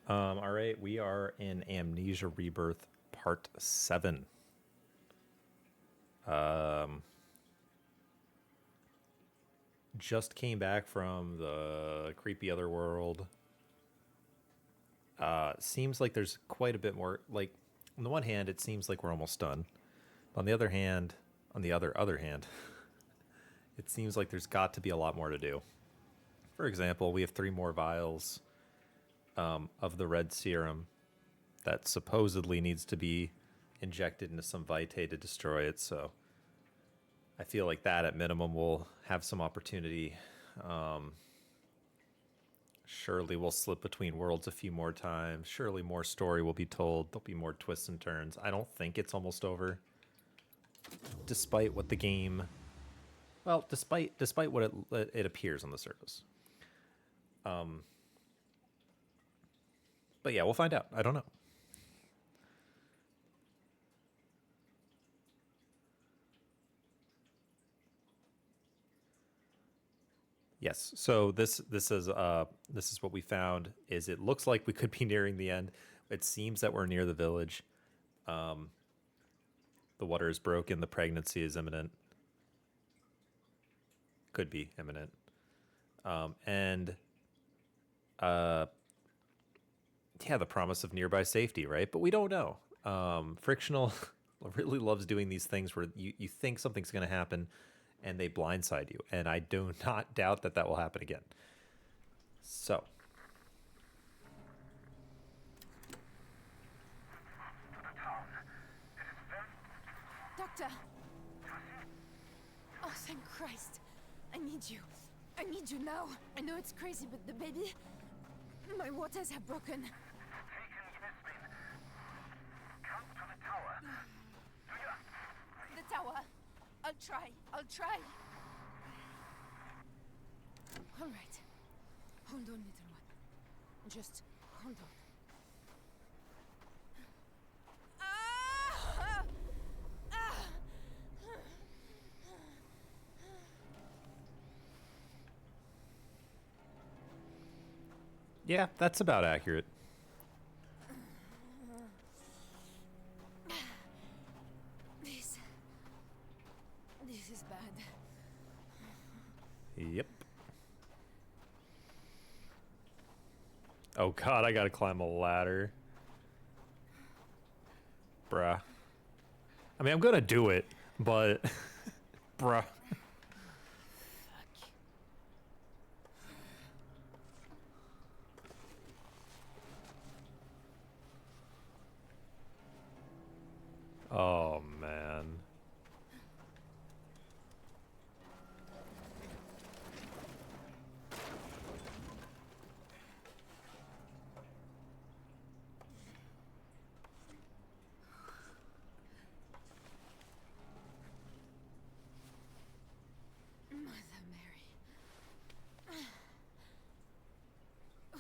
All right, we are in Amnesia Rebirth Part 7. Just came back from the creepy other world. Seems like there's quite a bit more. Like, on the one hand, it seems like we're almost done. But on the other hand, on the other hand, it seems like there's got to be a lot more to do. For example, we have 3 more vials of the red serum that supposedly needs to be injected into some vitae to destroy it. So I feel like that at minimum will have some opportunity. Surely we'll slip between worlds a few more times. Surely more story will be told. There'll be more twists and turns. I don't think it's almost over, despite what the game. Well, despite what it appears on the surface. But yeah, we'll find out. I don't know. Yes. So this is what we found. Is it looks like we could be nearing the end. It seems that we're near the village. The water is broken. The pregnancy is imminent. Could be imminent. And yeah, the promise of nearby safety, right? But we don't know. Frictional really loves doing these things where you think something's going to happen and they blindside you. And I do not doubt that that will happen again. So, Doctor! Oh, thank Christ. I need you. I need you now. I know it's crazy, but the baby... My waters have broken. Taken Yasmin. Come to the tower. Do you... The tower. I'll try. All right. Hold on, little one. Just hold on. Ah! Ah! yeah, that's about accurate. This... This is bad. Yep. Oh god, I gotta climb a ladder. Bruh. I mean, I'm gonna do it, but... bruh. Fuck. Oh, man. Mother Mary. Ah! Ah!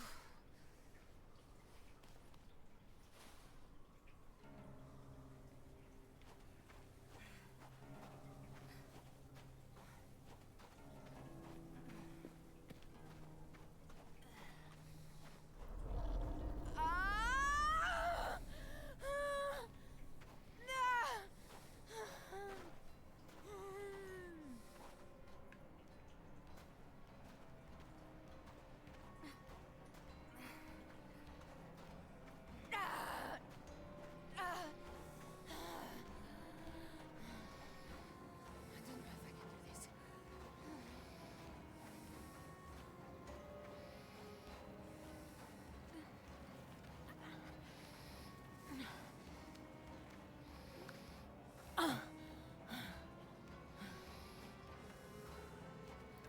Ah! Ah! I don't know if I can do this.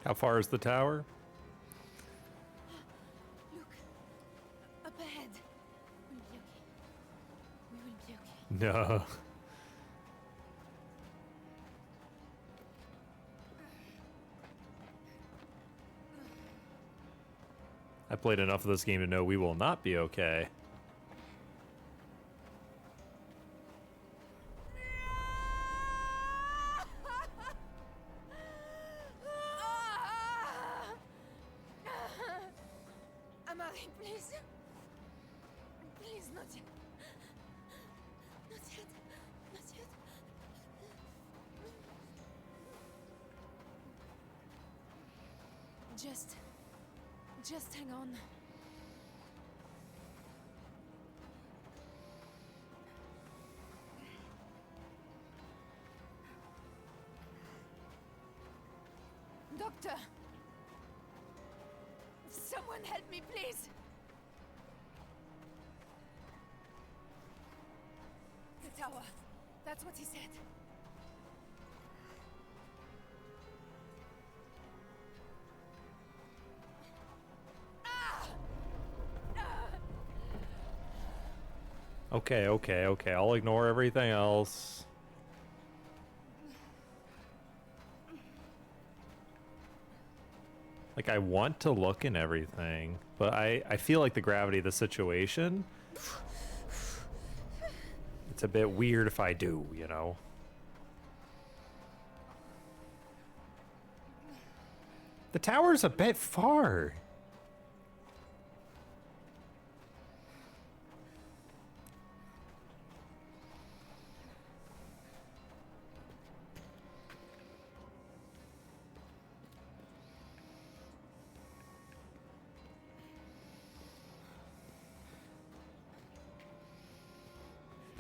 How far is the tower? Look, up ahead. We'll be okay. We will be okay. No. I played enough of this game to know we will not be okay. Amari, please. Please, not yet. Not yet. Not yet. Just hang on. Doctor! Someone help me, please! The tower. That's what he said. Okay, okay, okay. I'll ignore everything else. Like, I want to look and everything, but I feel like the gravity of the situation, it's a bit weird if I do, you know? The tower's a bit far.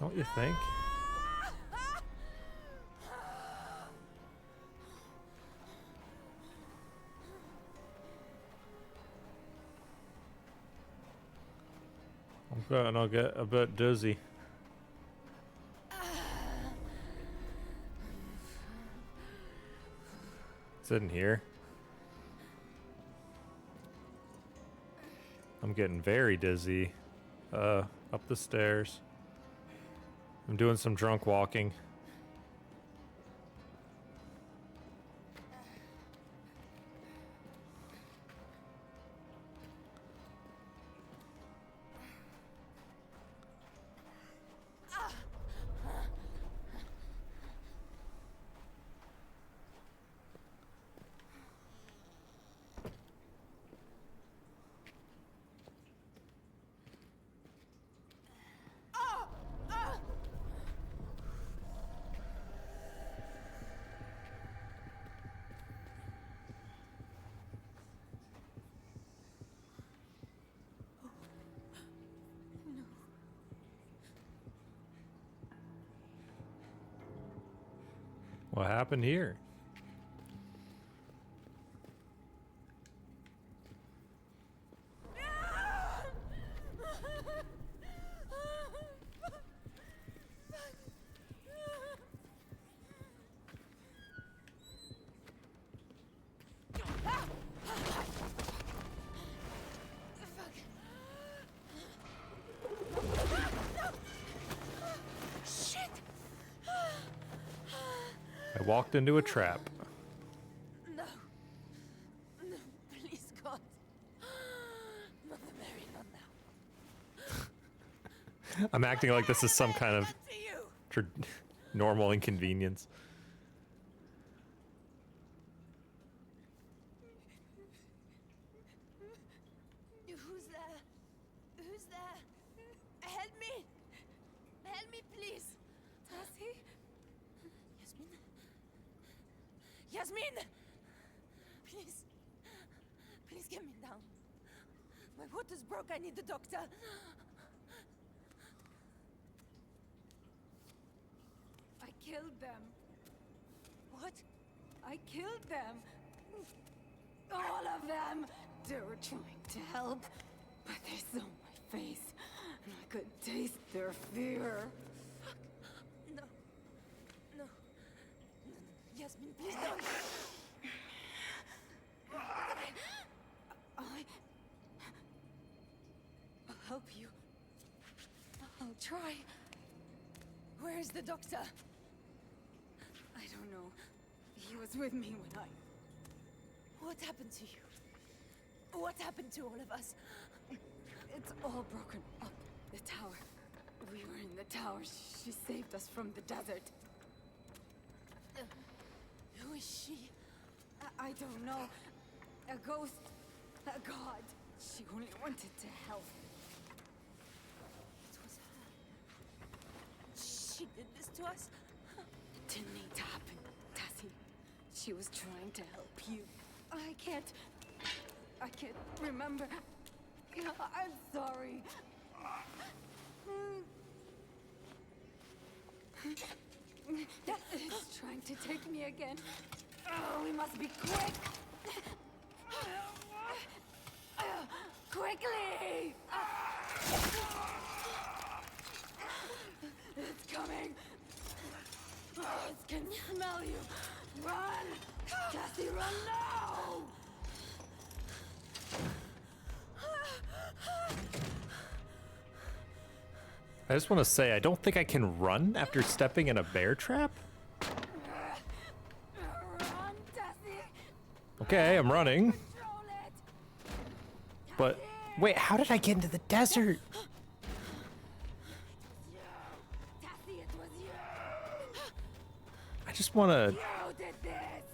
Don't you think? I'm going to get a bit dizzy. Is it in here? I'm getting very dizzy. Up the stairs. I'm doing some drunk walking. What happened here? I walked into a trap. No. No, please, God. Mother Mary, not now. I'm acting like this is some kind of What to you? normal inconvenience. Who's there? Who's there? Help me! Help me, please! Tassie? Yasmin? Yasmin! Please. Please get me down. My water's broke. I need the doctor. I killed them. What? I killed them. All of them. They were trying to help, but they saw my face, and I could taste their fear. No. No. No. Yasmin, please don't. I'll help you. I'll try. Where's the doctor? I don't know. He was with me when I... What happened to you? What happened to all of us? It's all broken up. The tower. We were in the tower. She saved us from the desert. Who is she? I don't know. A ghost. A god. She only wanted to help. to us? It didn't need to happen, Tassie. She was trying to help you. I can't remember. I'm sorry. It's trying to take me again. Oh, we must be quick. Quickly! It's coming. Oh, it can smell you. Run! Cassie, run now! I just want to say, I don't think I can run after stepping in a bear trap. Run, Cassie! Okay, I'm running. Control it! But wait, how did I get into the desert? Cassie, it was you! I just want to. You did this!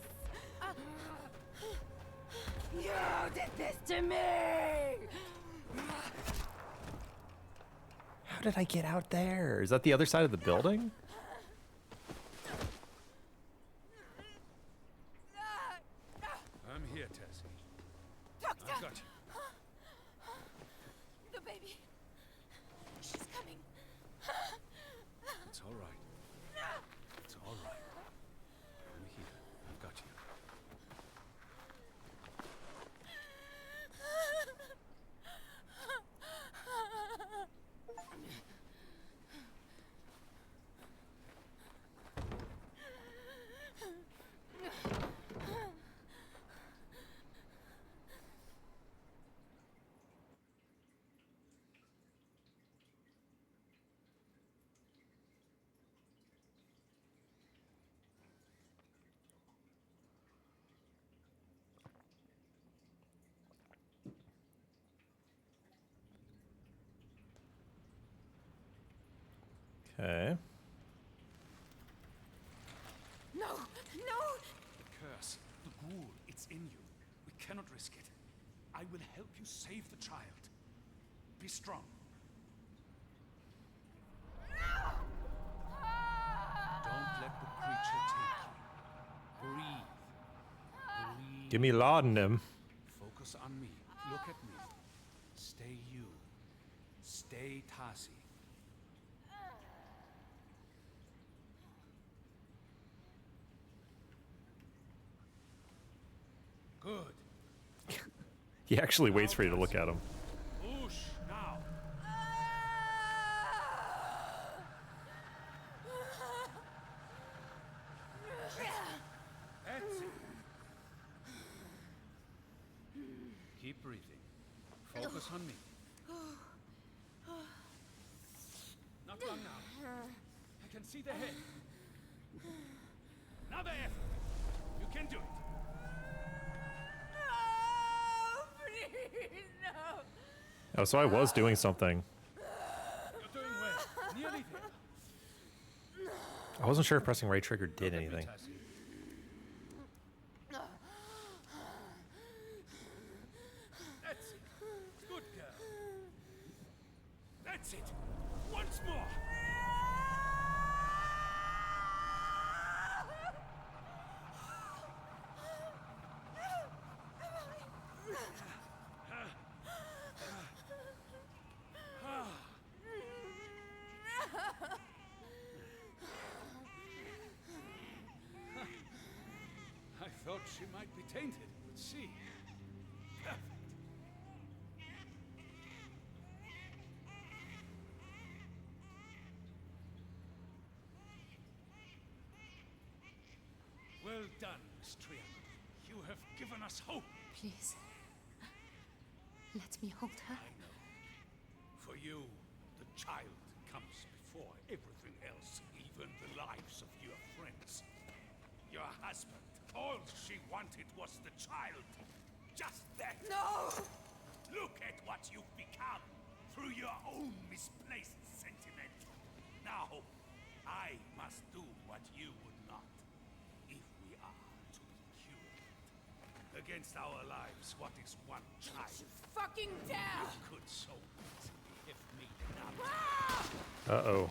You did this to me! How did I get out there? Is that the other side of the building? I'm here, Tessie. Doctor! I've got you. The baby. She's coming. It's all right. It's all right. I'm here. I've got you. Okay. No! No! The curse, the ghoul, it's in you. We cannot risk it. I will help you save the child. Be strong. Don't let the creature take you. Breathe. Breathe. Give me laudanum. Focus on me. Look at me. Stay you. Stay Tassie. Good. He actually waits for you to look at him. Whoosh, now. That's it. Keep breathing. Focus on me. Not long now. I can see the head. Another effort. You can do it. No! Please, no! Oh, so I was doing something. You're doing well. Nearly there. I wasn't sure if pressing right trigger did Look at me, anything. Tassie. That's it. Good girl. That's it. Once more. I thought she might be tainted, but see. Perfect. Well done, Miss Triana. You have given us hope. Please. Let me hold her. I know. For you, the child comes before everything else, even the lives of your friends. Your husband, all she wanted was the child. Just that. No! Look at what you've become through your own misplaced sentiment. Now, I must do what you would not, if we are to be cured. Against our lives, what is one child? Fucking down! Could so easily have made it up. Uh-oh.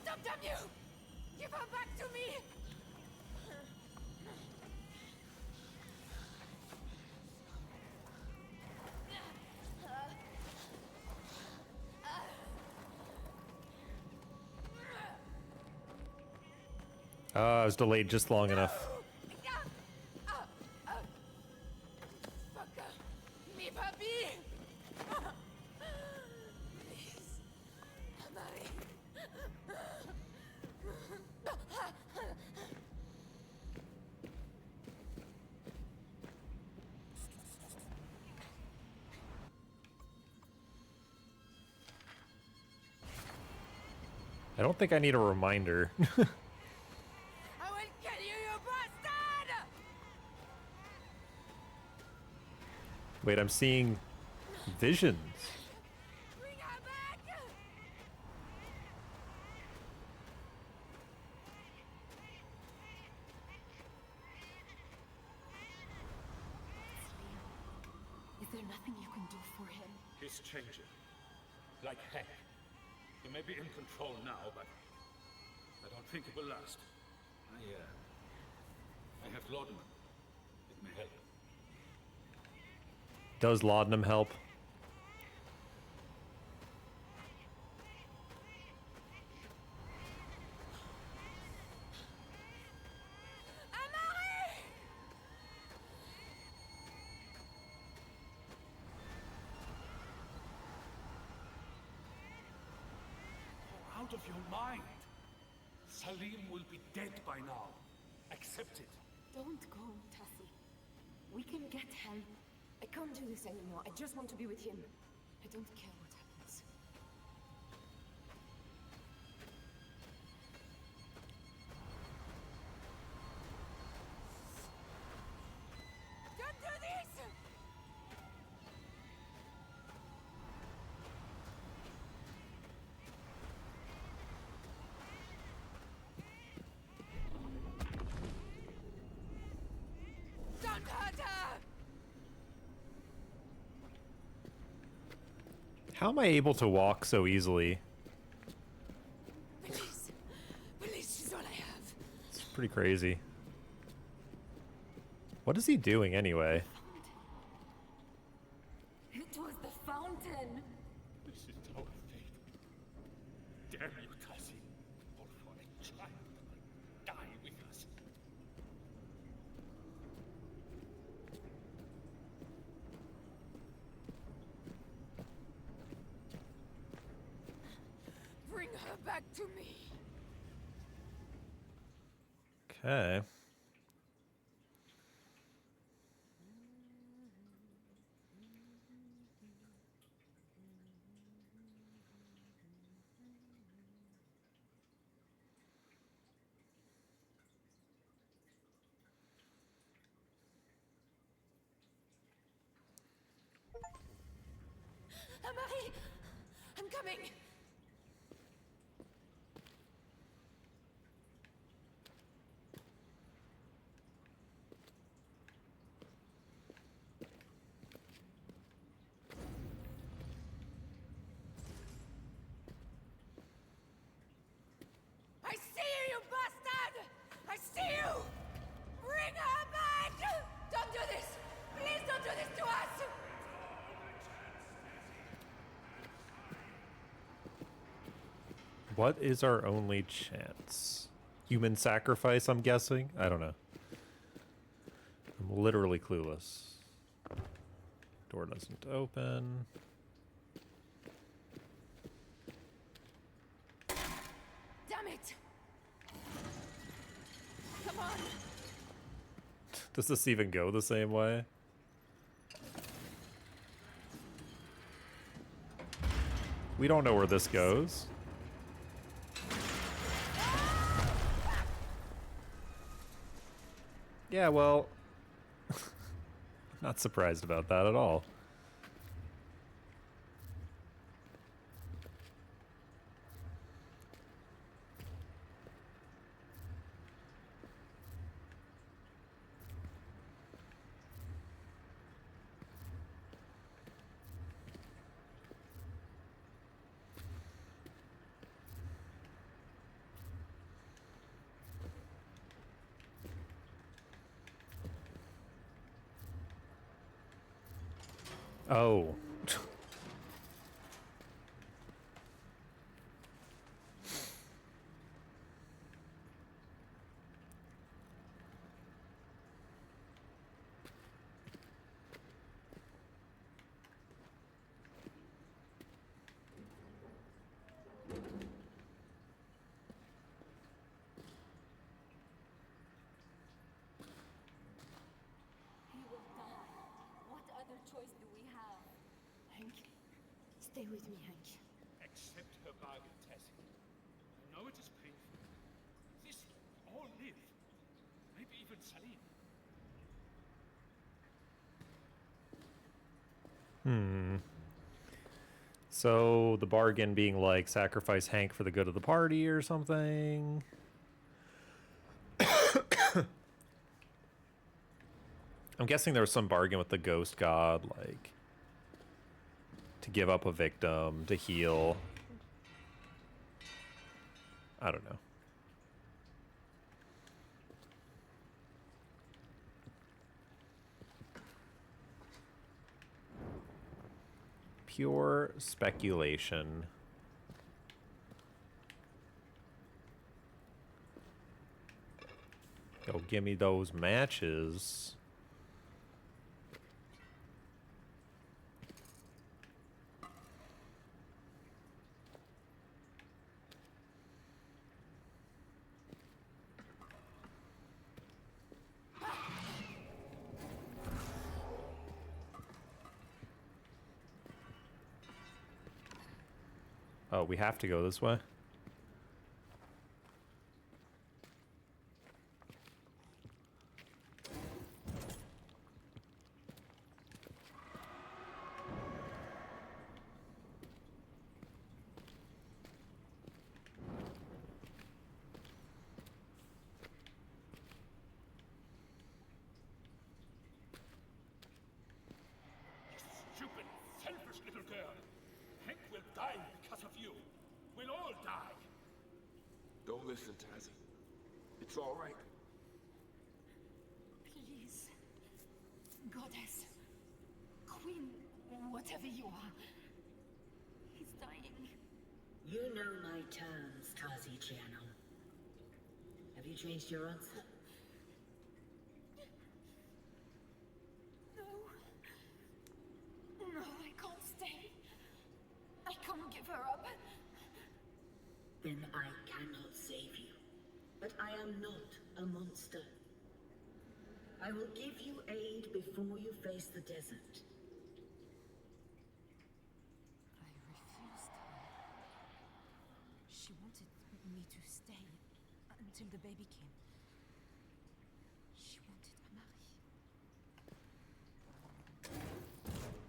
Stop! Stop, damn you! Give her back to me! I was delayed just long enough. Fucker! Leave her be! Please. Marie. I don't think I need a reminder. I will kill you, you bastard! Wait, I'm seeing visions. Bring her back! Is there nothing you can do for him? He's changing. Like heck. He may be in control now, but I don't think it will last. I have laudanum. It may help. Does laudanum help? Amari! Out of your mind. Salim will be dead by now. Accept it. Don't go, Tassie. We can get help. I can't do this anymore. I just want to be with him. I don't care what happens. Don't do this! Don't hurt her! How am I able to walk so easily? Please. Please, she's all I have. It's pretty crazy. What is he doing anyway? It was the fountain. This is our fate. Damn you, Cassie. All for a child who die with us. Bring her back to me. Okay. Amari! I'm coming! I see you, you bastard! I see you! Bring her back! Don't do this! Please don't do this to us! What is our only chance? Human sacrifice, I'm guessing? I don't know. I'm literally clueless. Door doesn't open. Damn it! Come on! Does this even go the same way? We don't know where this goes. Yeah, well, not surprised about that at all. Oh. He will die. What other choice do we have? Hank, stay with me, Hank. Accept her bargain, Tess. I know it is painful. This all live. Maybe even Salim. So the bargain being like sacrifice Hank for the good of the party or something. I'm guessing there was some bargain with the ghost god, like to give up a victim, to heal. I don't know. Pure speculation. Go give me those matches. Oh, we have to go this way? Stupid, selfish little girl. Hank will die because of you. We'll all die. Don't listen, Tazzy. It's all right. Please. Goddess. Queen, whatever you are. He's dying. You know my terms, Tazi Chiano. Have you changed your answer? No. No, I can't stay. I can't give her up. Then I cannot save you. But I am not a monster. I will give you aid before you face the desert. I refused her. She wanted me to stay until the baby came. She wanted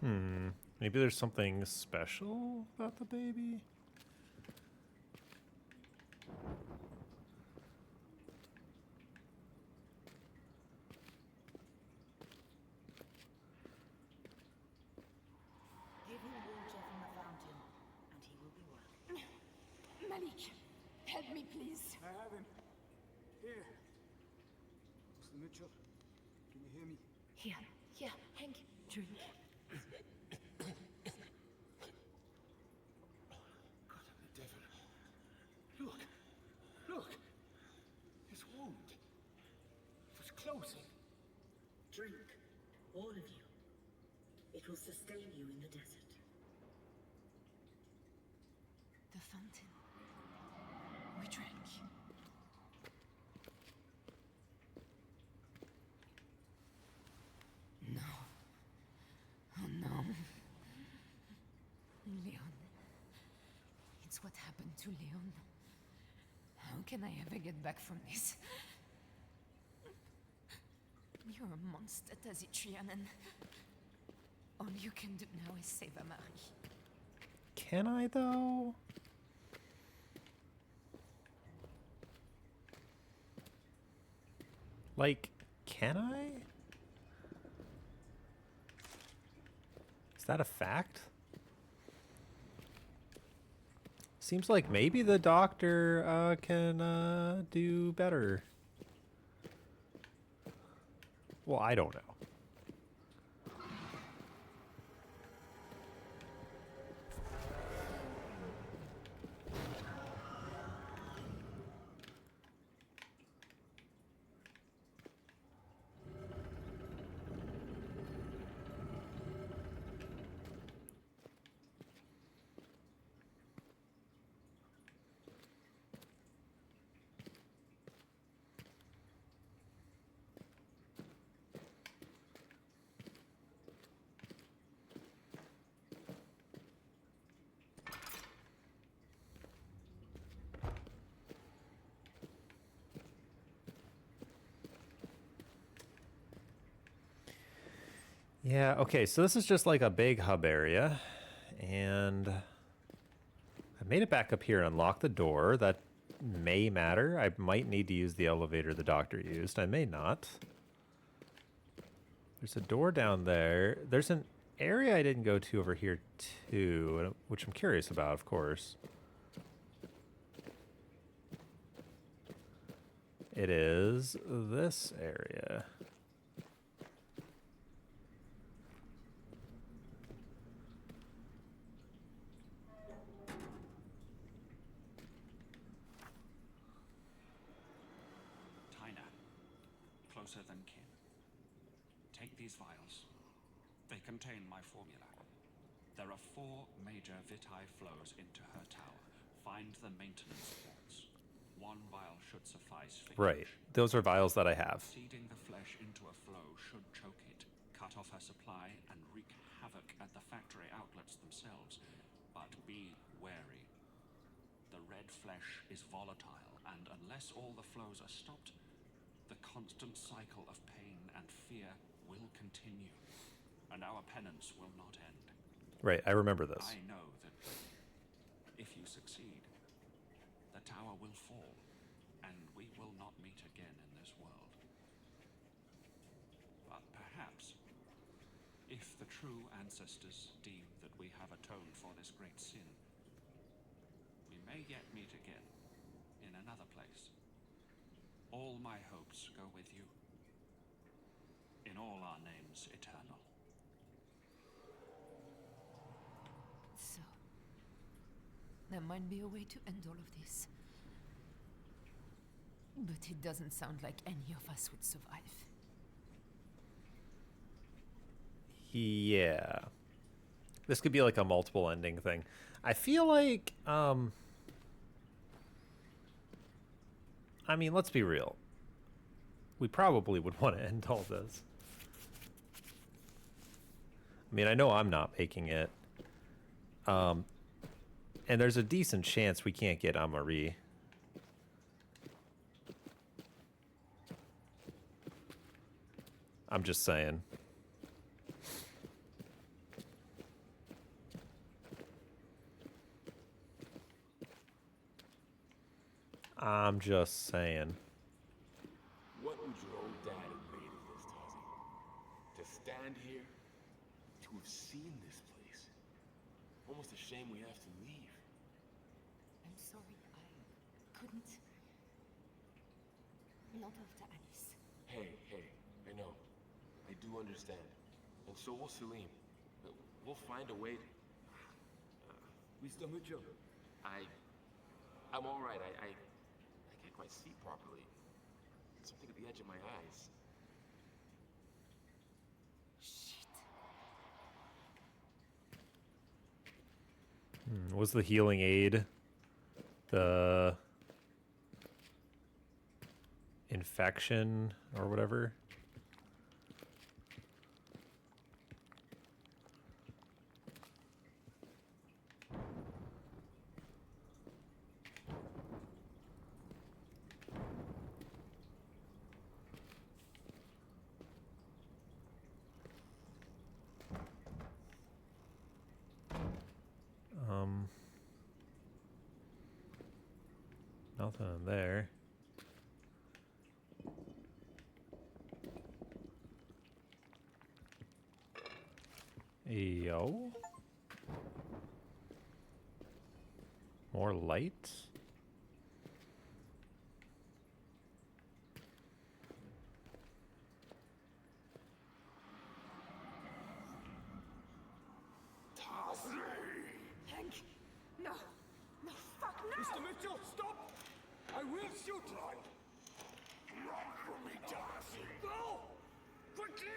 Amari. Maybe there's something special about the baby? Give him water from the fountain, and he will be well. Malik, help me, please. I have him. Here. Mr. Mitchell, can you hear me? Here, Hank, drink. God of the devil. Look. Look. His wound. It was closing. Drink, all of you. It will sustain you in the desert. The fountain. We drank. No. Oh no. Leon. It's what happened to Leon. How can I ever get back from this? You're a monster, Tazitrianen. All you can do now is save Amari. Can I, though? Like, can I? Is that a fact? Seems like maybe the doctor can do better. Well, I don't know. Yeah, okay, so this is just like a big hub area. And I made it back up here and unlocked the door. That may matter. I might need to use the elevator the doctor used. I may not. There's a door down there. There's an area I didn't go to over here too, which I'm curious about, of course. It is this area. Tyna, closer than kin. Take these vials. They contain my formula. There are 4 major vitae flows into her tower. Find the maintenance ports. 1 vial should suffice for Right. each. Those are vials that I have. Seeding the flesh into a flow should choke it, cut off her supply, and wreak havoc at the factory outlets themselves. But be wary. The red flesh is volatile, and unless all the flows are stopped, the constant cycle of pain and fear will continue, and our penance will not end. Right, I remember this. I know that if you succeed, the tower will fall, and we will not meet again in this world. But perhaps, if the true ancestors deem that we have atoned for this great sin, we may yet meet again in another place. All my hopes go with you. In all our names eternal. So, there might be a way to end all of this. But it doesn't sound like any of us would survive. Yeah. This could be like a multiple ending thing. I feel like, I mean, let's be real. We probably would want to end all this. I mean, I know I'm not making it. And there's a decent chance we can't get Amari. I'm just saying. I'm just saying. What would your old dad have made of this, Tazi? To stand here, to have seen this place. Almost a shame we have to leave. I'm sorry, I couldn't. Not after Alice. Hey, I know. I do understand. And so will Salim. We'll find a way to... Mr. Mitchell. I'm all right. I can't quite see properly. Something at the edge of my eyes. Was the healing aid the infection or whatever? Nothing in there. Yo. More light? Hank! No! No, fuck no! Mr. Mitchell, stop! I will shoot! Run from me, Darcy! Go! Quickly!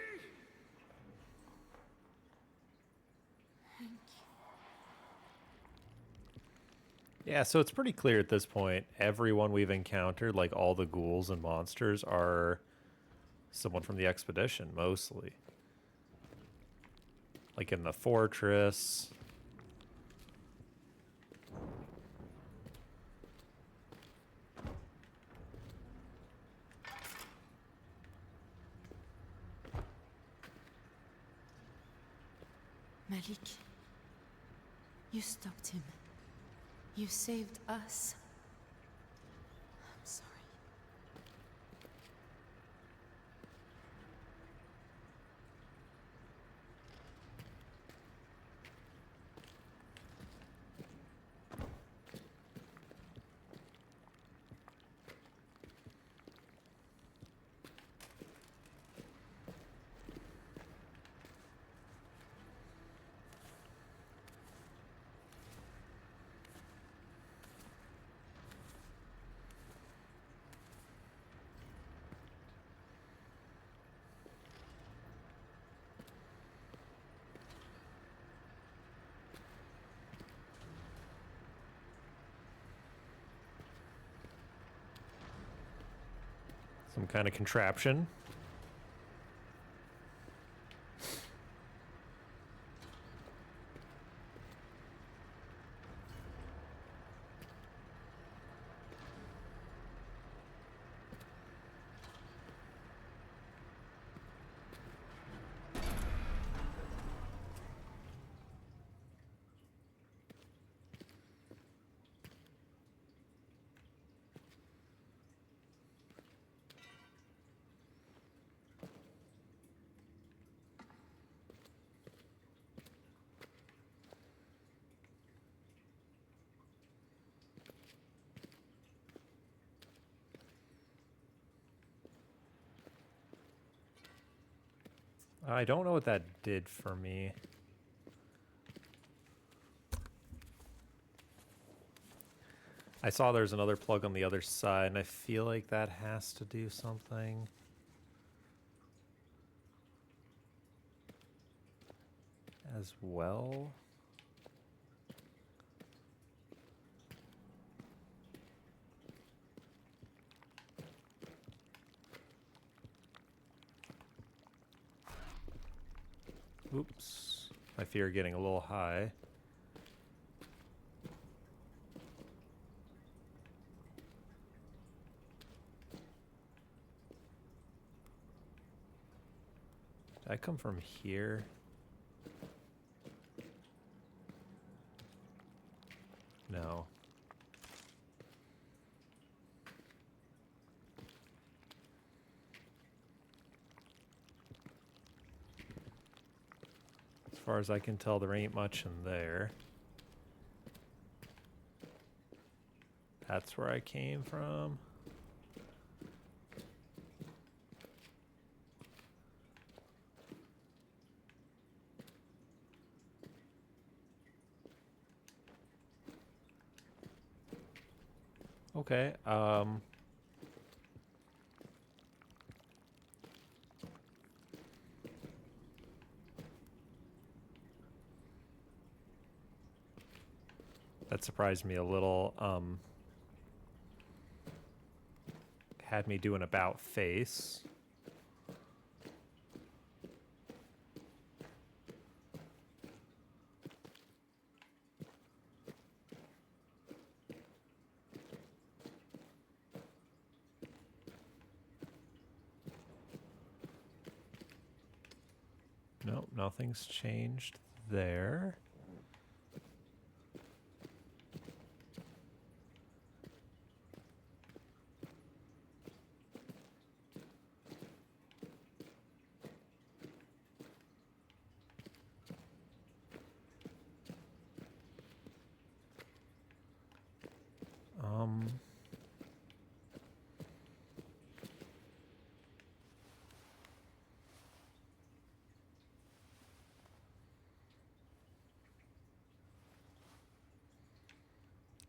Yeah, so it's pretty clear at this point, everyone we've encountered, like all the ghouls and monsters, are someone from the expedition, mostly. Like in the fortress. Malik, you stopped him. You saved us. I'm sorry. Some kind of contraption. I don't know what that did for me. I saw there's another plug on the other side, and I feel like that has to do something. As well. Oops. My fear getting a little high. Did I come from here? No. As far as I can tell, there ain't much in there. That's where I came from. Okay, that surprised me a little. Had me do an about face. Nope, nothing's changed there.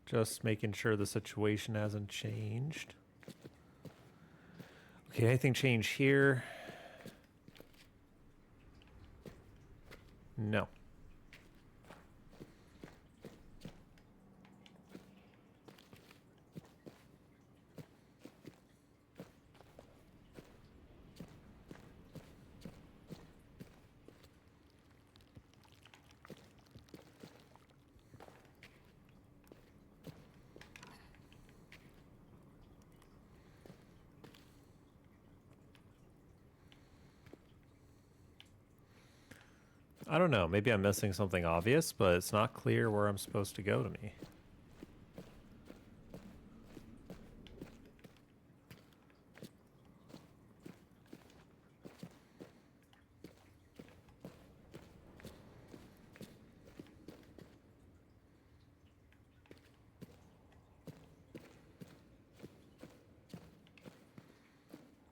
Just making sure the situation hasn't changed. Okay, anything change here? No. I don't know. Maybe I'm missing something obvious, but it's not clear where I'm supposed to go to me.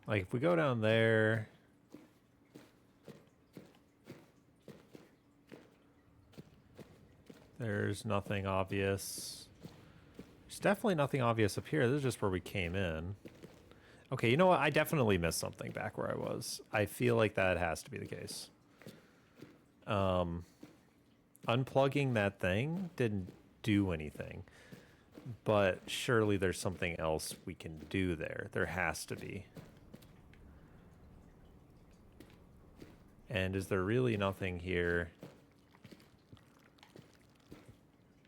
Like, if we go down there... There's nothing obvious. There's definitely nothing obvious up here. This is just where we came in. Okay, you know what? I definitely missed something back where I was. I feel like that has to be the case. Unplugging that thing didn't do anything. But surely there's something else we can do there. There has to be. And is there really nothing here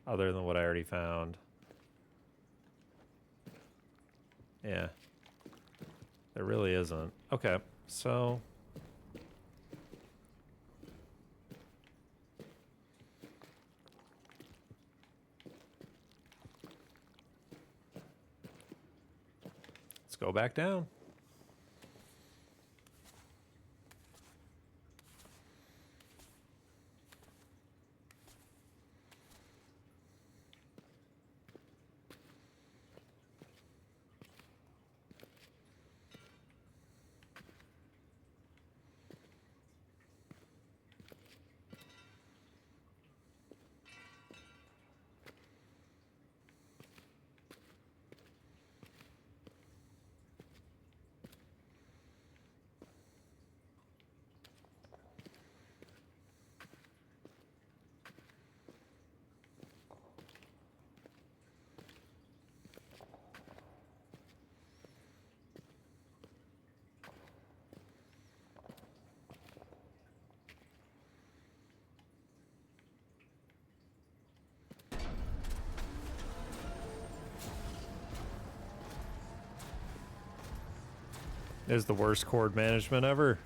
other than what I already found? Yeah. There really isn't. Okay, so... let's go back down. Is the worst cord management ever.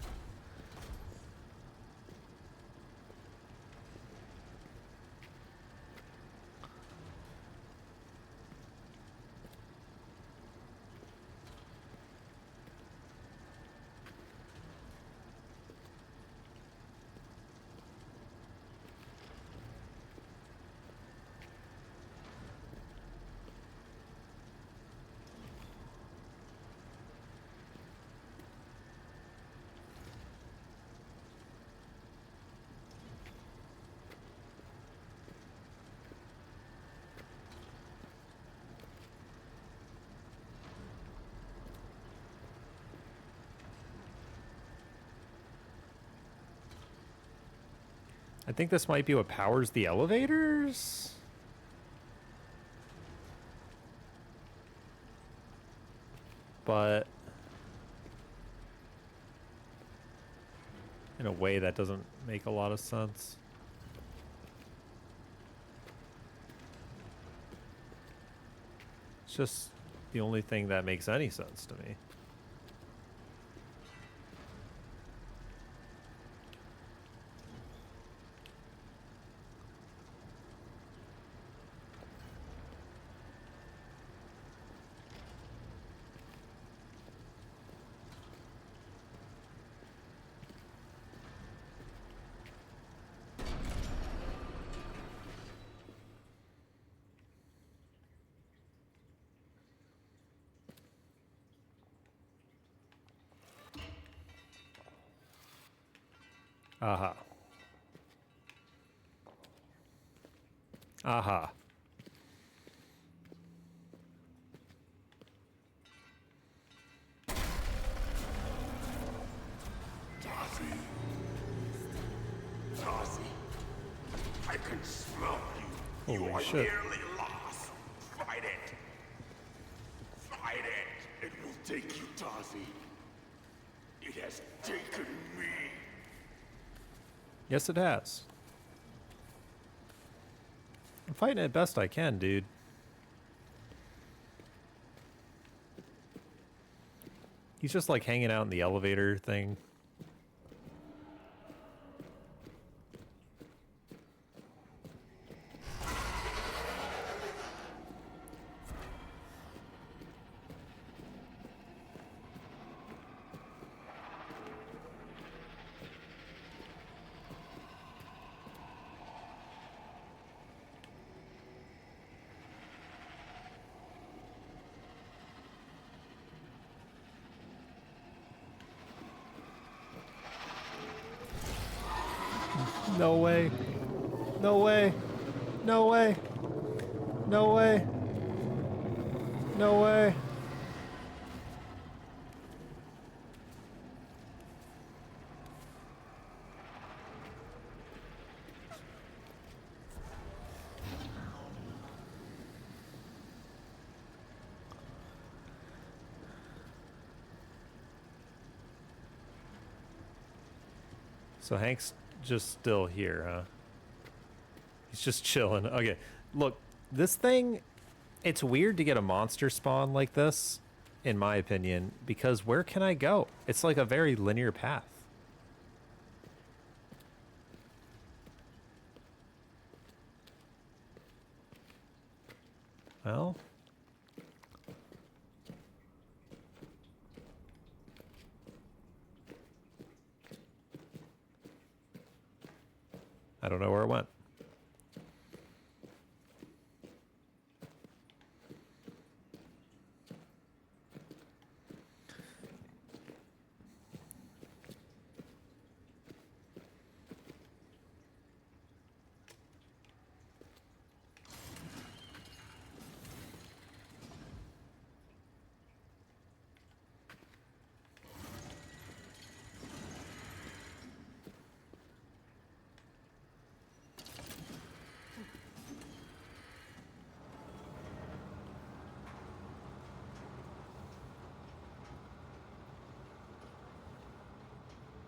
I think this might be what powers the elevators. But in a way that doesn't make a lot of sense. It's just the only thing that makes any sense to me. Aha. Aha. Darcy, I can smell you. You Holy are shit. nearly lost. Fight it. Fight it. It will take you, Darcy. It has taken me. Yes, it has. I'm fighting it best I can, dude. He's just like hanging out in the elevator thing. No way. No way. No way. No way. No way. So Hank's just still here, huh? He's just chilling. Okay, look, this thing, it's weird to get a monster spawn like this, in my opinion, because where can I go? It's like a very linear path. Well, I don't know where it went.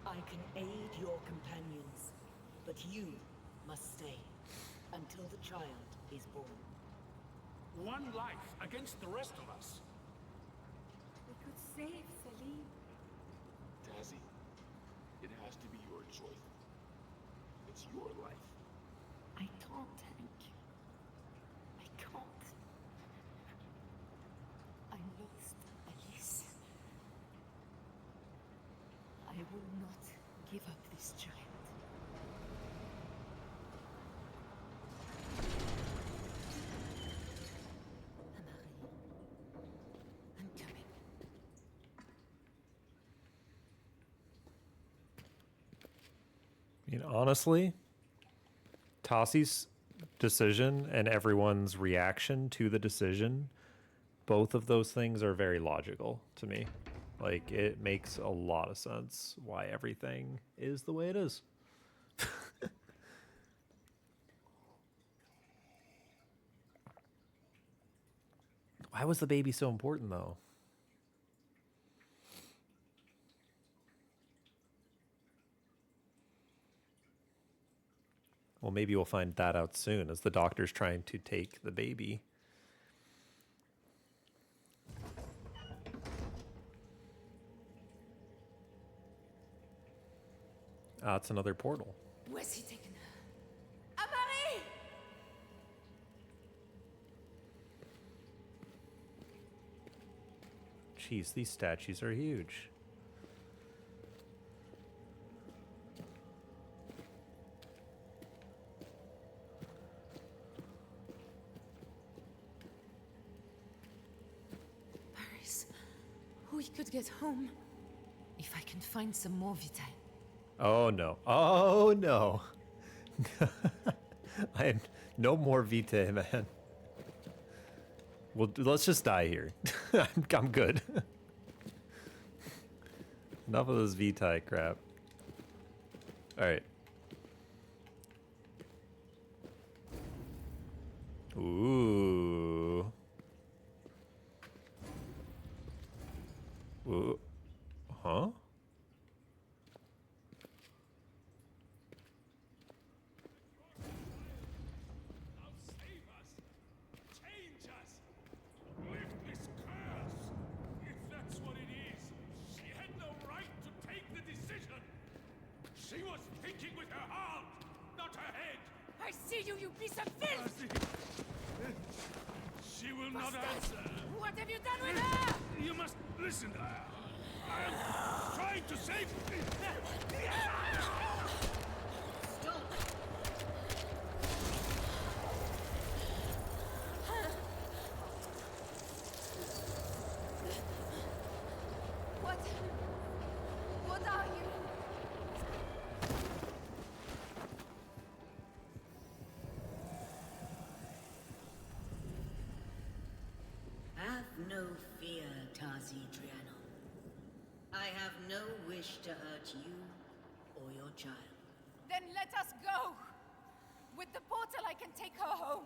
I can aid your companions, but you must stay until the child is born. One life against the rest of us. We could save Selim. Tazzy, it has to be your choice. It's your life. I can't, Hank. I can't. I lost Alice. I will not give up this child. Amari, I'm coming. I mean, honestly, Tossie's decision and everyone's reaction to the decision, both of those things are very logical to me. Like, it makes a lot of sense why everything is the way it is. Why was the baby so important, though? Well, maybe we'll find that out soon as the doctor's trying to take the baby. Ah, it's another portal. Where's he taken her? Amari! Jeez, these statues are huge. Paris. We could get home. If I can find some more vitae. Oh no. Oh no. I have no more vitae, man. Well, let's just die here. I'm good. Enough of this vitae crap. Alright. Ooh. Ooh. Huh? She was thinking with her heart, not her head. I see you, you piece of filth! She will not answer. What have you done with her? You must listen to her. I am trying to save. Stop! What are you? have no wish to hurt you or your child. Then let us go! With the portal I can take her home.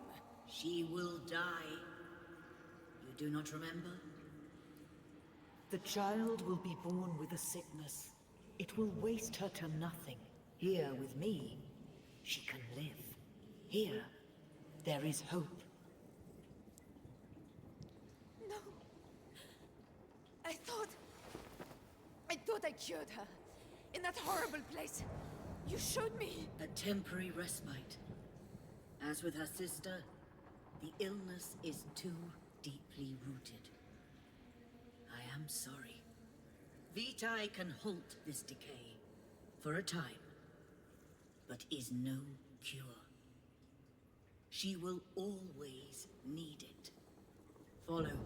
She will die. You do not remember? The child will be born with a sickness. It will waste her to nothing. Here with me, she can live. Here, there is hope. No. I thought I cured her. In that horrible place. You showed me. A temporary respite. As with her sister, the illness is too deeply rooted. I am sorry. Vitae can halt this decay for a time, but is no cure. She will always need it. Follow.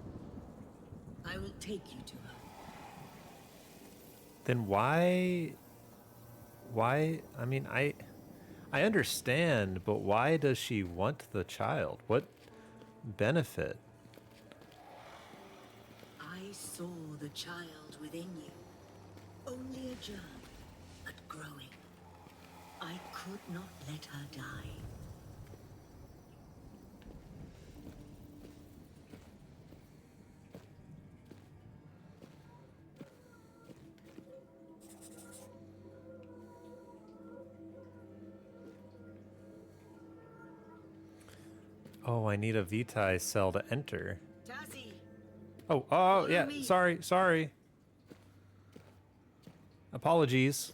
I will take you to her. Then why? I mean, I understand, but why does she want the child? What benefit? I saw the child within you. Only a germ, but growing. I could not let her die. Oh, I need a Vitae cell to enter. Tazzy! Oh, yeah. me. Sorry. Apologies.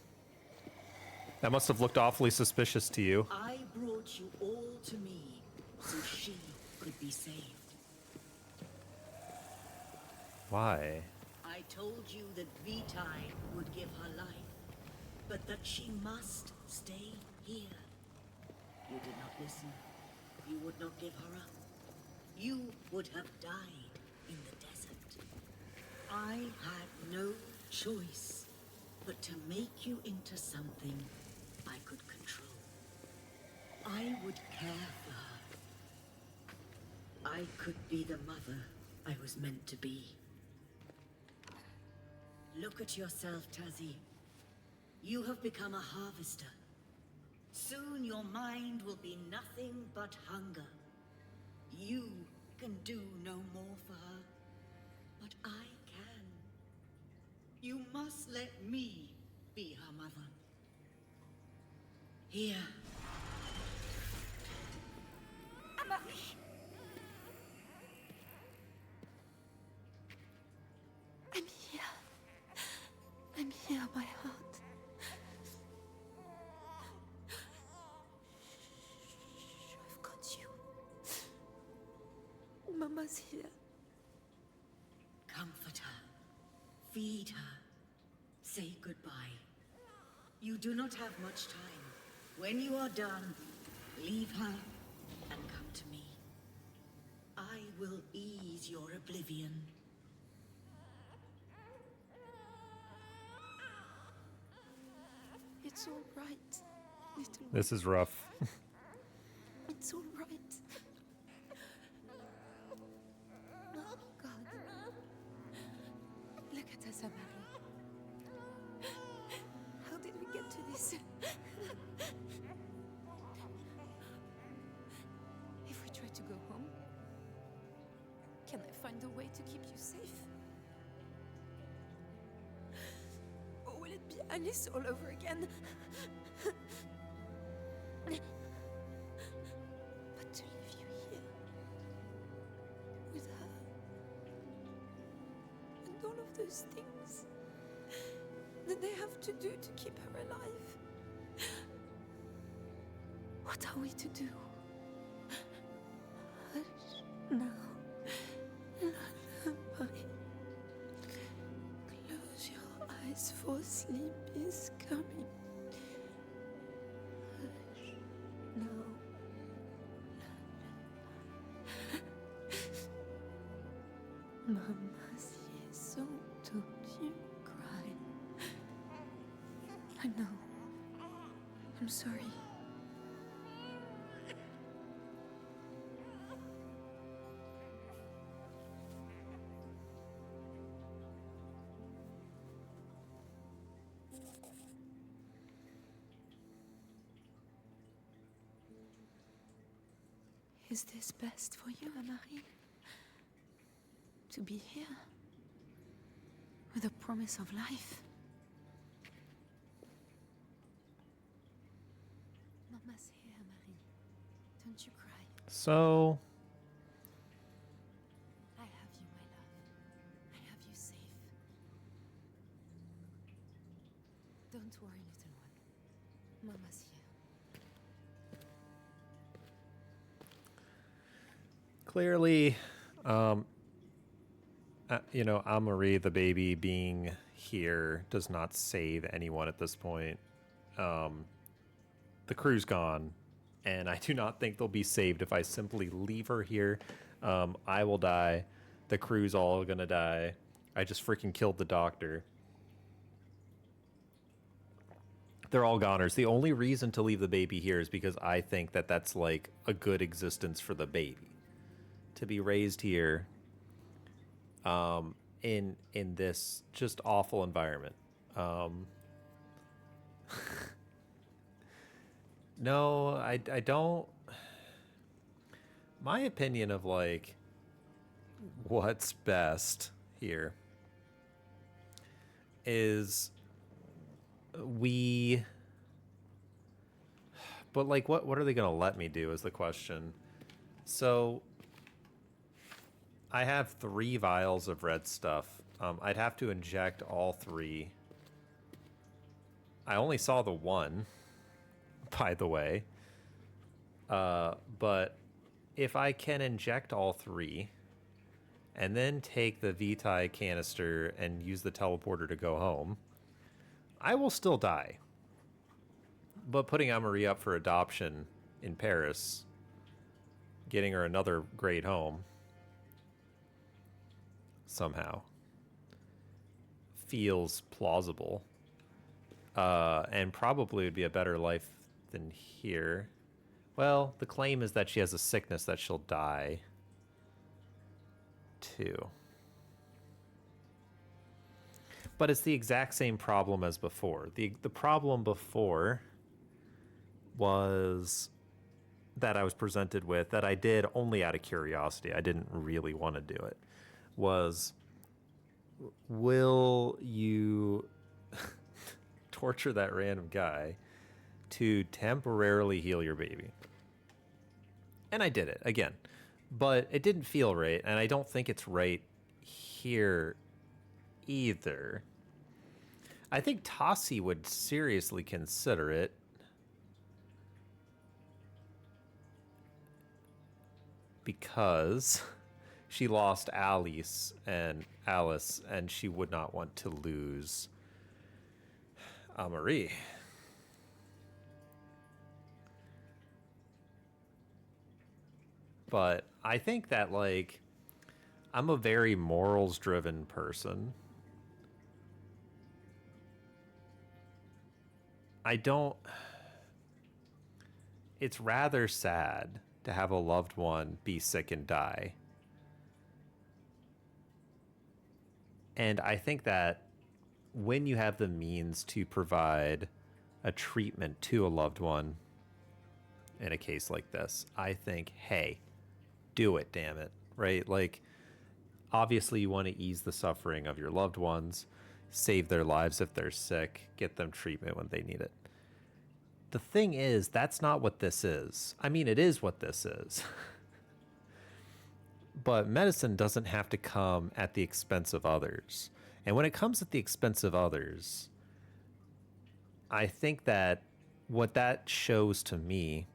That must have looked awfully suspicious to you. I brought you all to me so she could be saved. Why? I told you that Vitae would give her life, but that she must stay here. You did not listen. You would not give her up. You would have died in the desert. I had no choice but to make you into something I could control. I would care for her. I could be the mother I was meant to be. Look at yourself, Tazzy. You have become a harvester. Soon your mind will be nothing but hunger. You can do no more for her, but I can. You must let me be her mother. Here. Amarie! I'm here. I'm here, my heart. I've got you. Mama's here. Comfort her. Feed her. Say goodbye. You do not have much time. When you are done, leave her and come to me. I will ease your oblivion. It's all right, little This is rough. It's all right. Oh, God. Look at us, Amari. How did we get to this? If we try to go home, can I find a way to keep you safe? Or will it be Alice all over again? But to leave you here with her and all of those things that they have to do to keep her alive. What are we to do? Hush now. Lullaby. Close your eyes, for sleep is coming. Hush now. Maman, si so don't you cry. I know. I'm sorry. Is this best for you, Amari? To be here? With a promise of life? Mama's here, Amari. Don't you cry. So, I have you, my love. I have you safe. Don't worry, little one. Mama's here. clearly, Amari, the baby, being here does not save anyone at this point. The crew's gone, and I do not think they'll be saved if I simply leave her here. I will die. The crew's all gonna die. I just freaking killed the doctor. They're all goners. The only reason to leave the baby here is because I think that that's like a good existence for the baby to be raised here, in this just awful environment. No, I don't. My opinion of like what's best here is but like what are they gonna let me do is the question. So I have 3 vials of red stuff. I'd have to inject all 3. I only saw the 1, by the way. But if I can inject all 3 and then take the Vitae canister and use the teleporter to go home, I will still die. But putting Amari up for adoption in Paris, getting her another great home, somehow feels plausible, and probably would be a better life than here. Well, the claim is that she has a sickness that she'll die too, but it's the exact same problem as before. The problem before was that I was presented with, that I did only out of curiosity, I didn't really want to do it, was, will you torture that random guy to temporarily heal your baby? And I did it again, but it didn't feel right, and I don't think it's right here either. I think Tassi would seriously consider it. Because she lost Alice, and she would not want to lose Amari. But I think that, like, I'm a very morals-driven person. It's rather sad to have a loved one be sick and die. And I think that when you have the means to provide a treatment to a loved one in a case like this, I think, hey, do it, damn it, right? Like, obviously you want to ease the suffering of your loved ones, save their lives if they're sick, get them treatment when they need it. The thing is, that's not what this is. I mean, it is what this is. But medicine doesn't have to come at the expense of others. And when it comes at the expense of others, I think that what that shows to me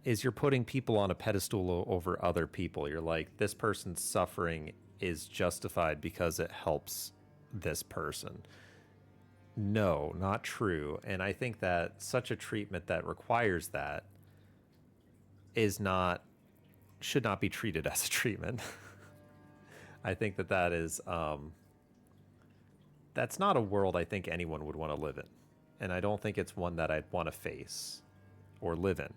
is you're putting people on a pedestal over other people. You're like, this person's suffering is justified because it helps this person. No, not true. And I think that such a treatment that requires that should not be treated as a treatment. I think that is, that's not a world I think anyone would want to live in. And I don't think it's one that I'd want to face or live in.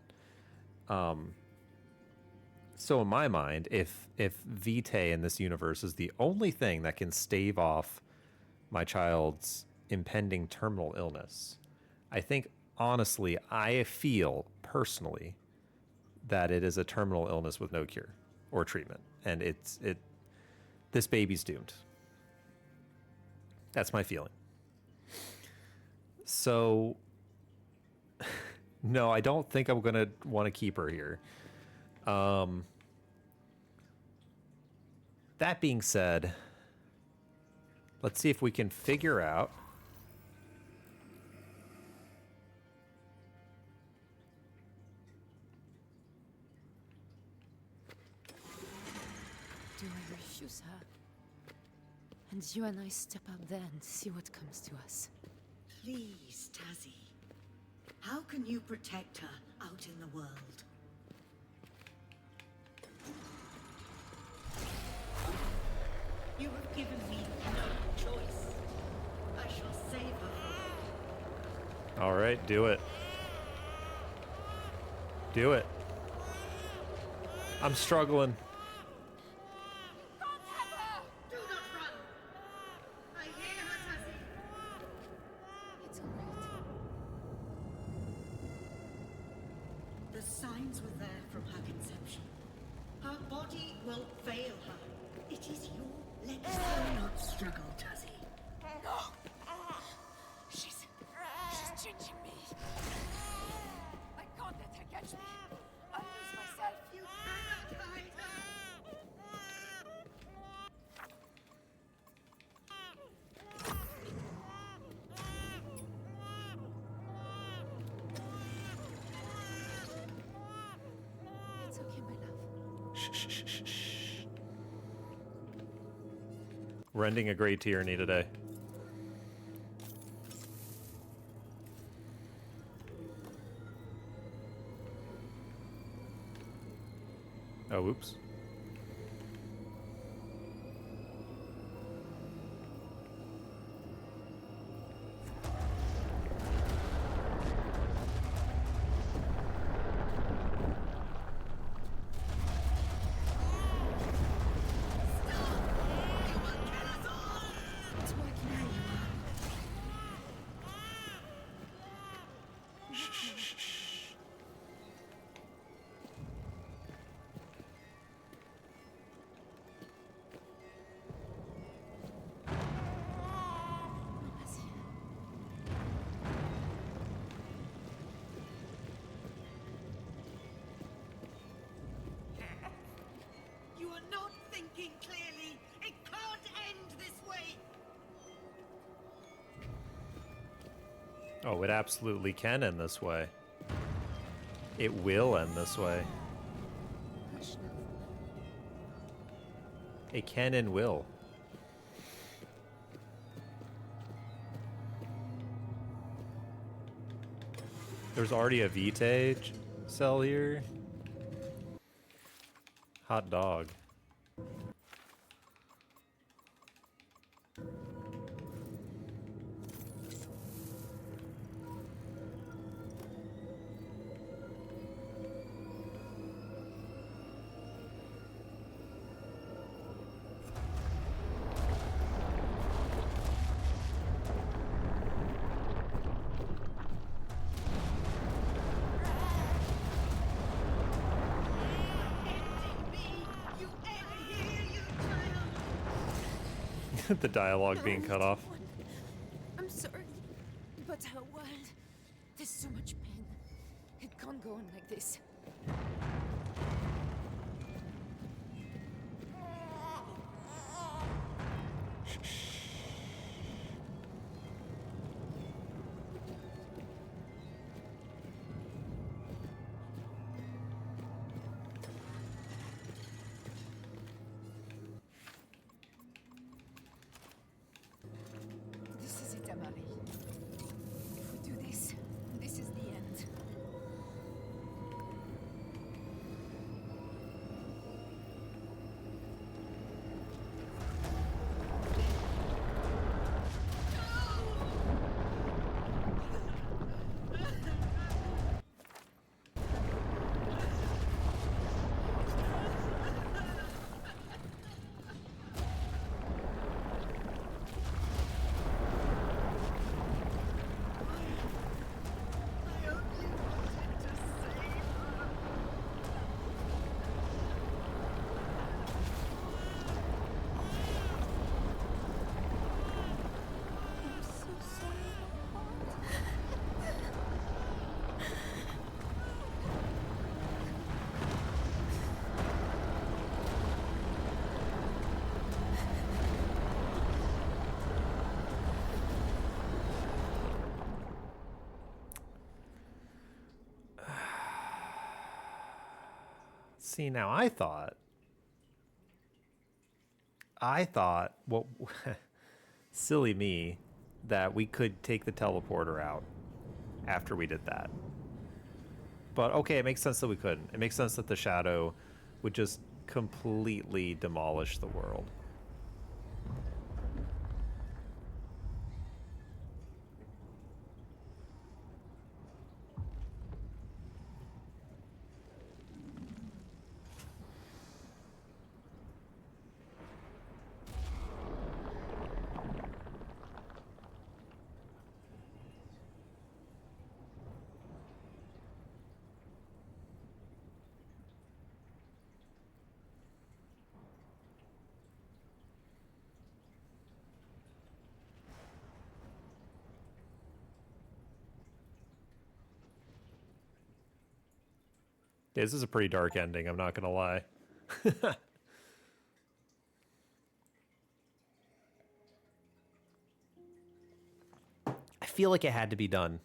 So in my mind, if Vitae in this universe is the only thing that can stave off my child's impending terminal illness, I think honestly, I feel personally that it is a terminal illness with no cure or treatment, and this baby's doomed. That's my feeling. So, no, I don't think I'm gonna want to keep her here. That being said, let's see if we can figure out. Do I refuse her? And you and I step out there and see what comes to us. Please, Tazzy. How can you protect her out in the world? You have given me no choice. I shall save her. All right, do it. Do it. I'm struggling. Do not run! I hear her, Tazzy. It's alright. The signs were there from her conception. Her body will fail her. It is your legacy. Do not struggle, Tazzy. No! She's changing me. I can't let her catch me. I'll lose myself. You cannot hide her. It's okay, my love. Shh, shh, shh, shh, shh. We're ending a great tyranny today. Oh, oops. It's working out. Mama's here. You are not thinking clearly. It can't end this way. Oh, it absolutely can end this way. It will end this way. Hush now. It can and will. There's already a Vitae cell here. Hot dog. You ever hear, you child? The dialogue being cut off. I'm sorry, but her world. There's so much pain. It can't go on like this. This is it, Amari. If we do this, this is the end. See, now I thought, well, silly me, that we could take the teleporter out after we did that. But okay, it makes sense that we couldn't. It makes sense that the shadow would just completely demolish the world. Yeah, this is a pretty dark ending, I'm not gonna lie. I feel like it had to be done.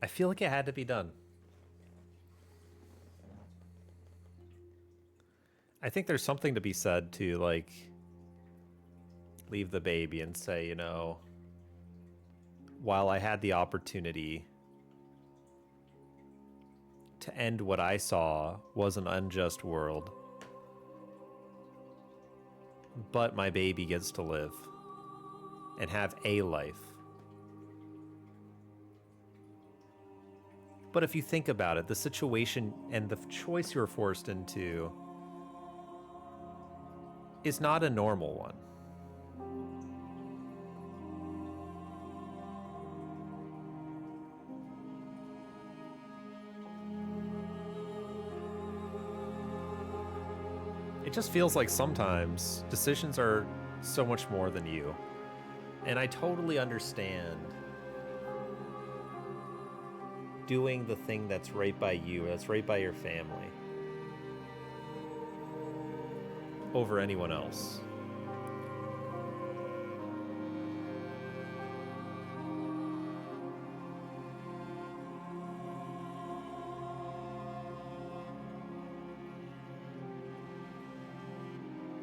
I feel like it had to be done. I think there's something to be said to, like, leave the baby and say, you know, while I had the opportunity to end what I saw was an unjust world, but my baby gets to live and have a life. But if you think about it, the situation and the choice you're forced into is not a normal one. It just feels like sometimes decisions are so much more than you. And I totally understand doing the thing that's right by you, that's right by your family, over anyone else.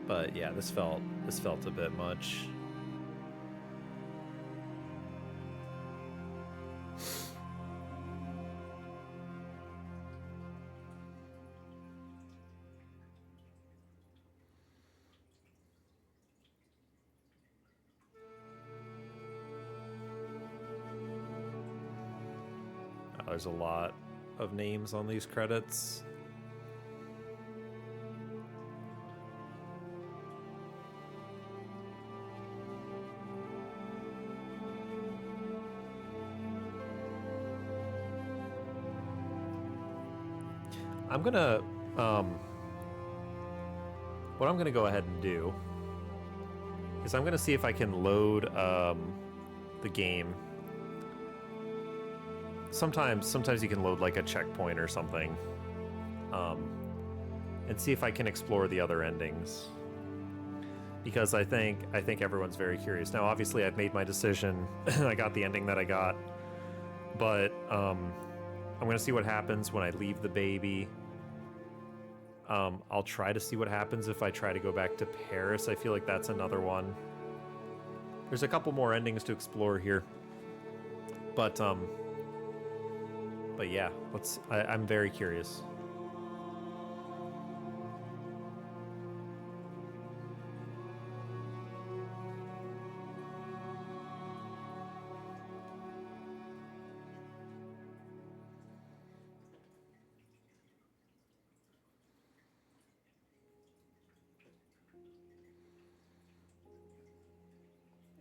But yeah, this felt a bit much. There's a lot of names on these credits. I'm gonna, what I'm gonna go ahead and do is I'm gonna see if I can load the game. Sometimes you can load like a checkpoint or something, and see if I can explore the other endings. Because I think everyone's very curious. Now, obviously, I've made my decision. I got the ending that I got, but I'm gonna see what happens when I leave the baby. I'll try to see what happens if I try to go back to Paris. I feel like that's another one. There's a couple more endings to explore here, but yeah, I'm very curious.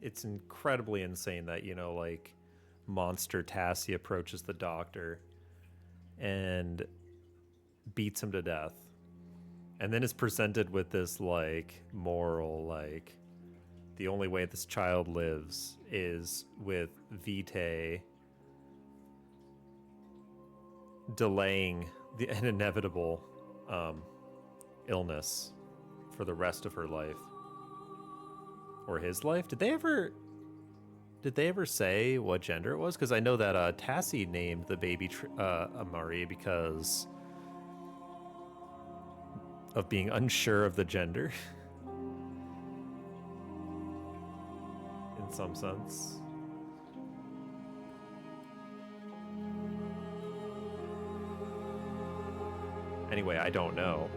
It's incredibly insane that, you know, like, Monster Tassie approaches the doctor and beats him to death, and then is presented with this, like, moral, like, the only way this child lives is with Vitae delaying an inevitable illness for the rest of her life. Or his life? Did they ever say what gender it was? Because I know that Tassie named the baby Amari because of being unsure of the gender. In some sense. Anyway, I don't know.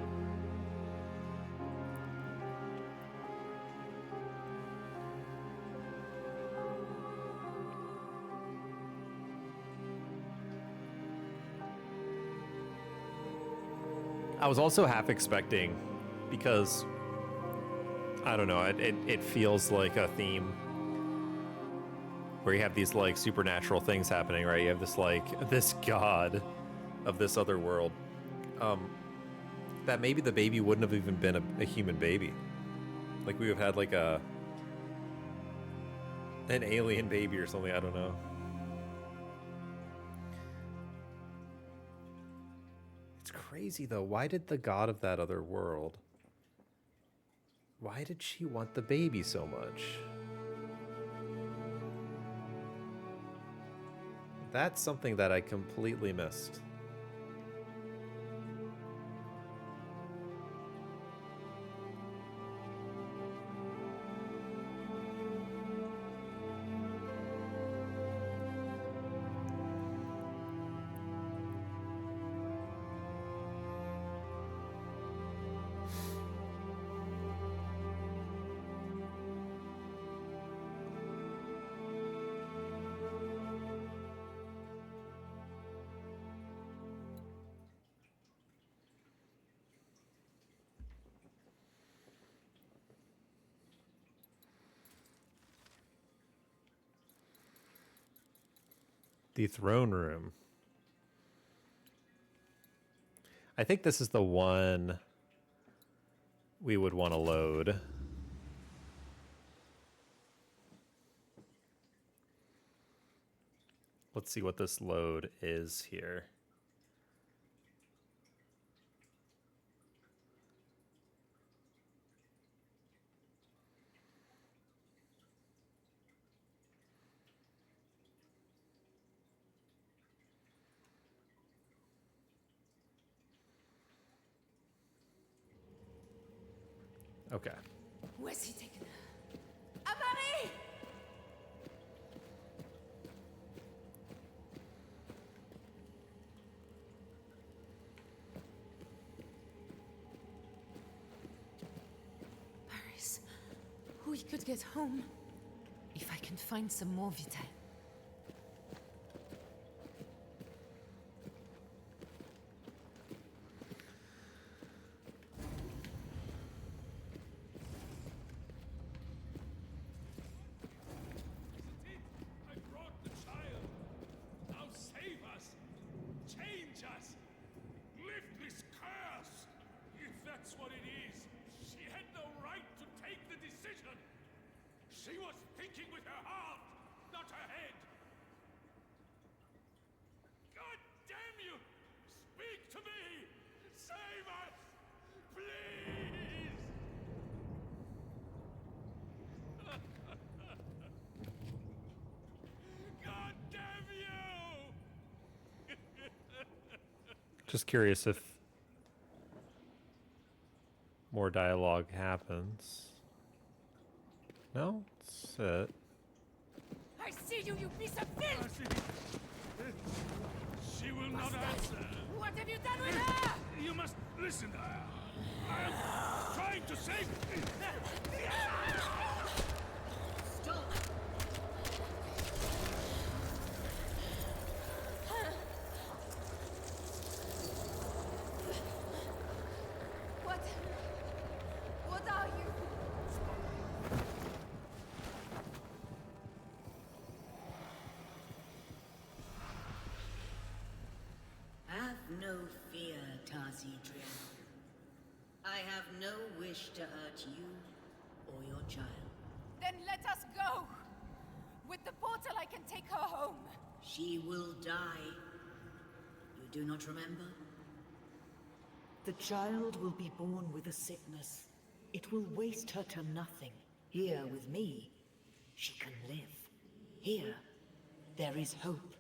I was also half expecting, because I don't know, it feels like a theme where you have these like supernatural things happening, right? You have this like this god of this other world. That maybe the baby wouldn't have even been a human baby. Like we would have had like an alien baby or something, I don't know. It's crazy though. Why did the god of that other world, why did she want the baby so much? That's something that I completely missed. The throne room. I think this is the one we would want to load. Let's see what this load is here. Okay. Where's he taken her? Amari! Paris. We could get home. If I can find some more Vitae. She was thinking with her heart, not her head. God damn you! Speak to me! Save us! Please! God damn you! Just curious if more dialogue happens. No? That's it. I see you, you piece of filth! She will not answer. What have you done with her? You must listen to her. I am trying to save. Stop! What are you? Have no fear, Tazi Drill. I have no wish to hurt you or your child. Then let us go! With the portal I can take her home. She will die. You do not remember? The child will be born with a sickness. It will waste her to nothing. Here with me, she can live. Here, there is hope.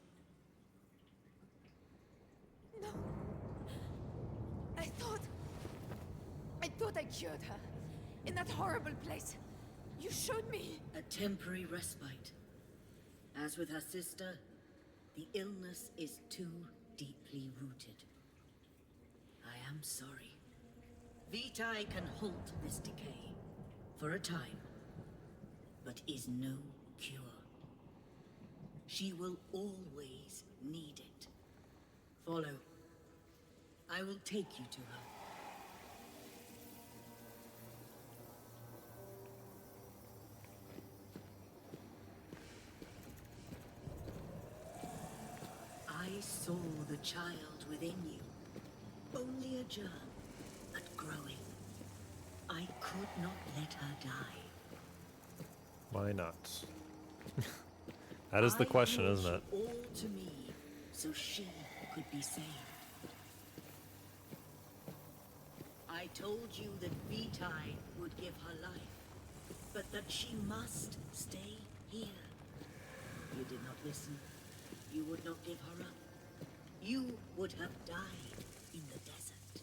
No. I thought... thought I cured her. In that horrible place. You showed me. A temporary respite. As with her sister, the illness is too deeply rooted. I am sorry. Vitae can halt this decay. For a time. But is no cure. She will always need it. Follow. I will take you to her. I saw the child within you. Only a germ, but growing. I could not let her die. Why not? That is the question, I brought isn't it? you all to me, so she could be saved. I told you that Vitae would give her life, but that she must stay here. You did not listen. You would not give her up. You would have died in the desert.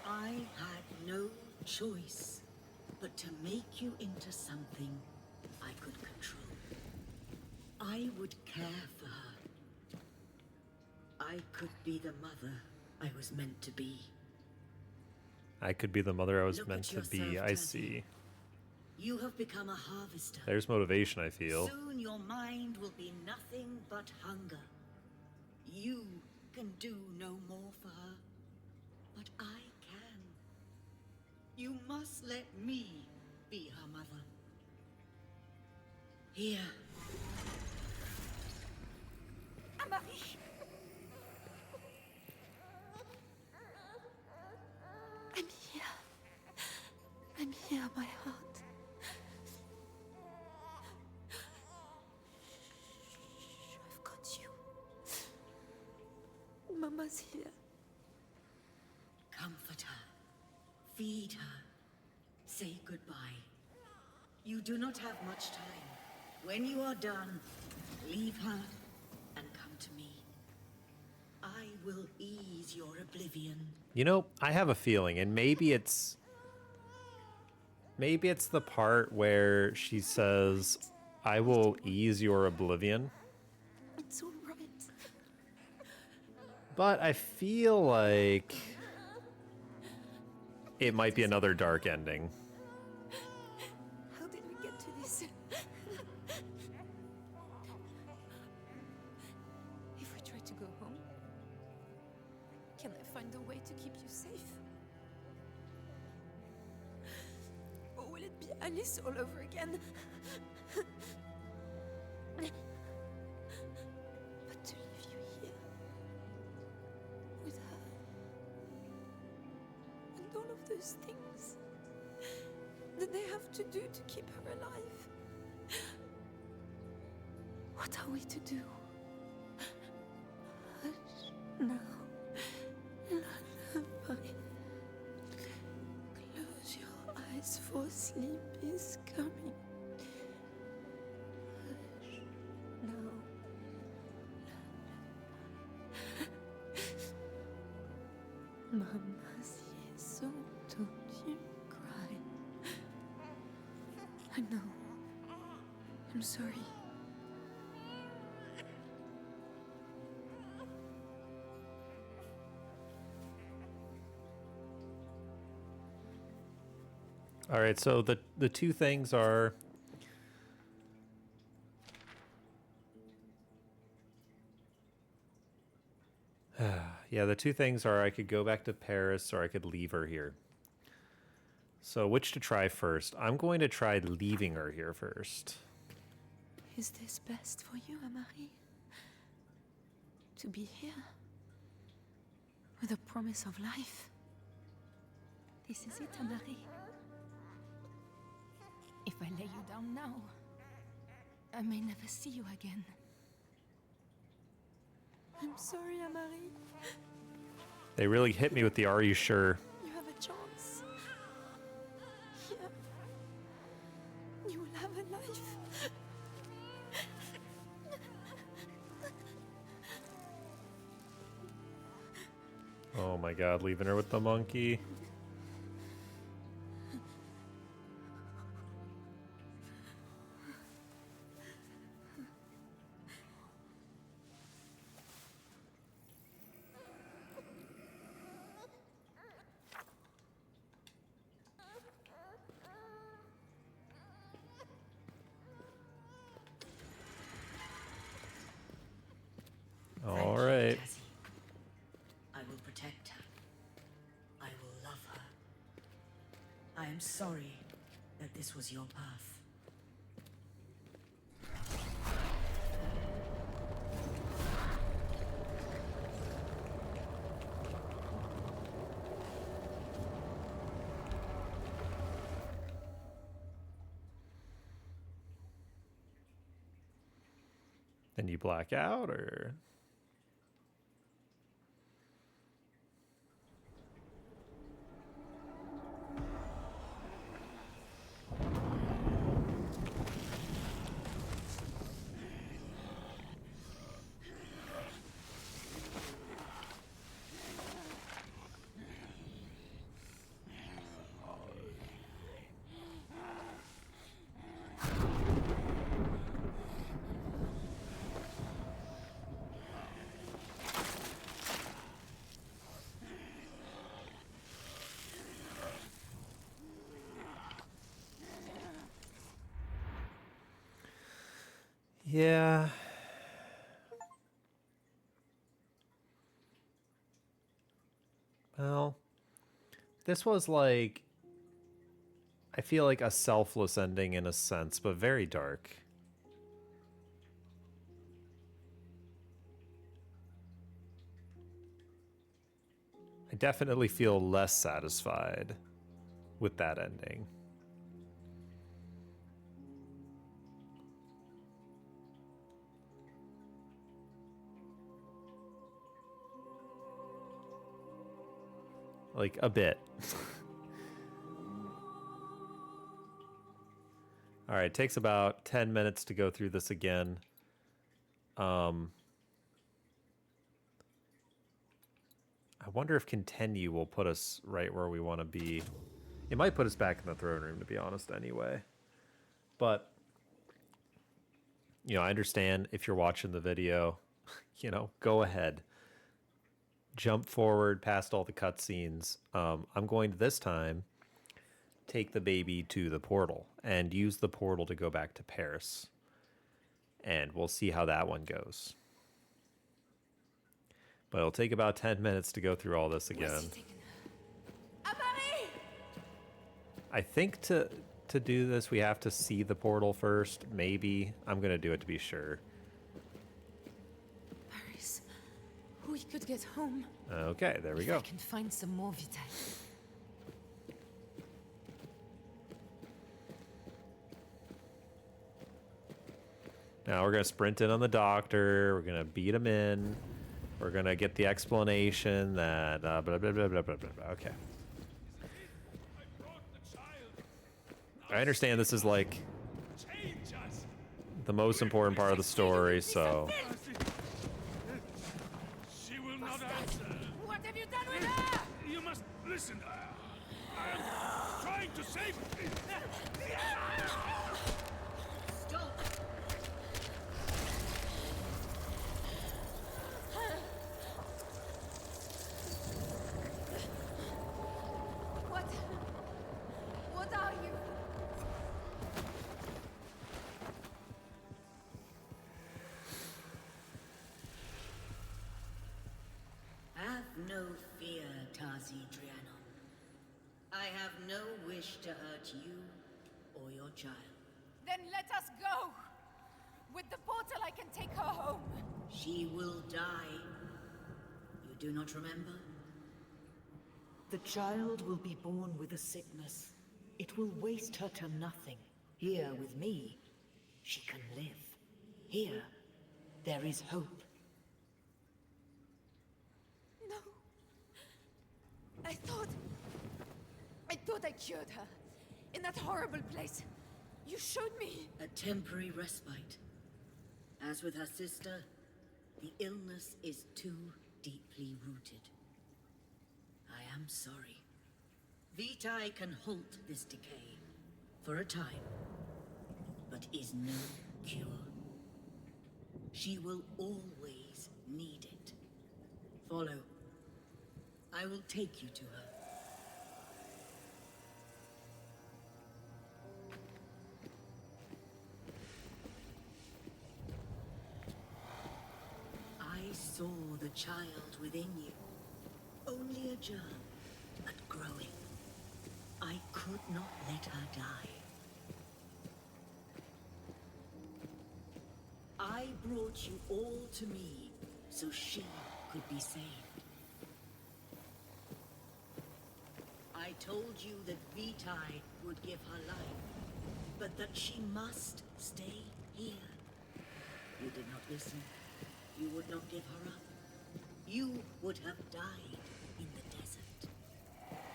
I had no choice but to make you into something I could control. I would care for her. I could be the mother I was meant to be. I could be the mother I was Look meant at to be. yourself, I Teddy. see. You have become a harvester. There's motivation, I feel. Soon your mind will be nothing but hunger. You can do no more for her, but I can. You must let me be her mother. Here. Amari! I'm here. I'm here, my heart. I've got you. Mama's here. Comfort her. Feed her. Say goodbye. You do not have much time. When you are done, leave her and come to me. I will ease your oblivion. You know, I have a feeling, and maybe it's the part where she says, "I will ease your oblivion." It's all right. But I feel like it might be another dark ending. How did we get to this? If we try to go home, can I find a way to keep you safe? Or will it be Alice all over again? But to leave you here with her and all of those things that they have to do to keep her alive. What are we to do? Hush now. Lullaby. Close your eyes, for sleep is coming. Hush now. Mama's here, so don't you cry. I know. I'm sorry. All right, so the two things are yeah, the two things are I could go back to Paris or I could leave her here. So which to try first? I'm going to try leaving her here first. Is this best for you, Amari? To be here? With a promise of life? This is it, Amari. If I lay you down now, I may never see you again. I'm sorry, Amari. They really hit me with the "Are you sure?" You have a chance. Here. You will have a life. Oh my god, leaving her with the monkey. am sorry that this was your path. Then you black out, or? Yeah. Well, this was like, I feel like a selfless ending in a sense, but very dark. I definitely feel less satisfied with that ending. Like, a bit. All right, it takes about 10 minutes to go through this again. I wonder if continue will put us right where we want to be. It might put us back in the throne room, to be honest, anyway. But, I understand if you're watching the video, go ahead. Jump forward past all the cutscenes. I'm going to this time take the baby to the portal and use the portal to go back to Paris. And we'll see how that one goes. But it'll take about 10 minutes to go through all this again. I think to do this, we have to see the portal first. Maybe. I'm going to do it to be sure. Paris. We could get home. Okay, there we If go. I can find some more Vitae. Now we're going to sprint in on the doctor. We're going to beat him in. We're going to get the explanation that blah, blah, blah, blah, blah, blah, blah. Okay. I understand this is like the most important part of the story, so... She will not answer. What have you done with her? You must listen. I am trying to save her. Stop! What are you? Have no fear, Tazi Drianon. I have no wish to hurt you or your child. Then let us go. With the portal, I can take her home. She will die. You do not remember? The child will be born with a sickness. It will waste her to nothing. Here with me, she can live. Here, there is hope. No. I thought I cured her. In that horrible place. You showed me. A temporary respite. As with her sister, the illness is too deeply rooted. I am sorry. Vitae can halt this decay for a time, but is no cure. She will always need it. Follow. I will take you to her. I saw the child within you. Only a germ, but growing. I could not let her die. I brought you all to me so she could be saved. I told you that Vitae would give her life, but that she must stay here. You did not listen. You would not give her up. You would have died in the desert.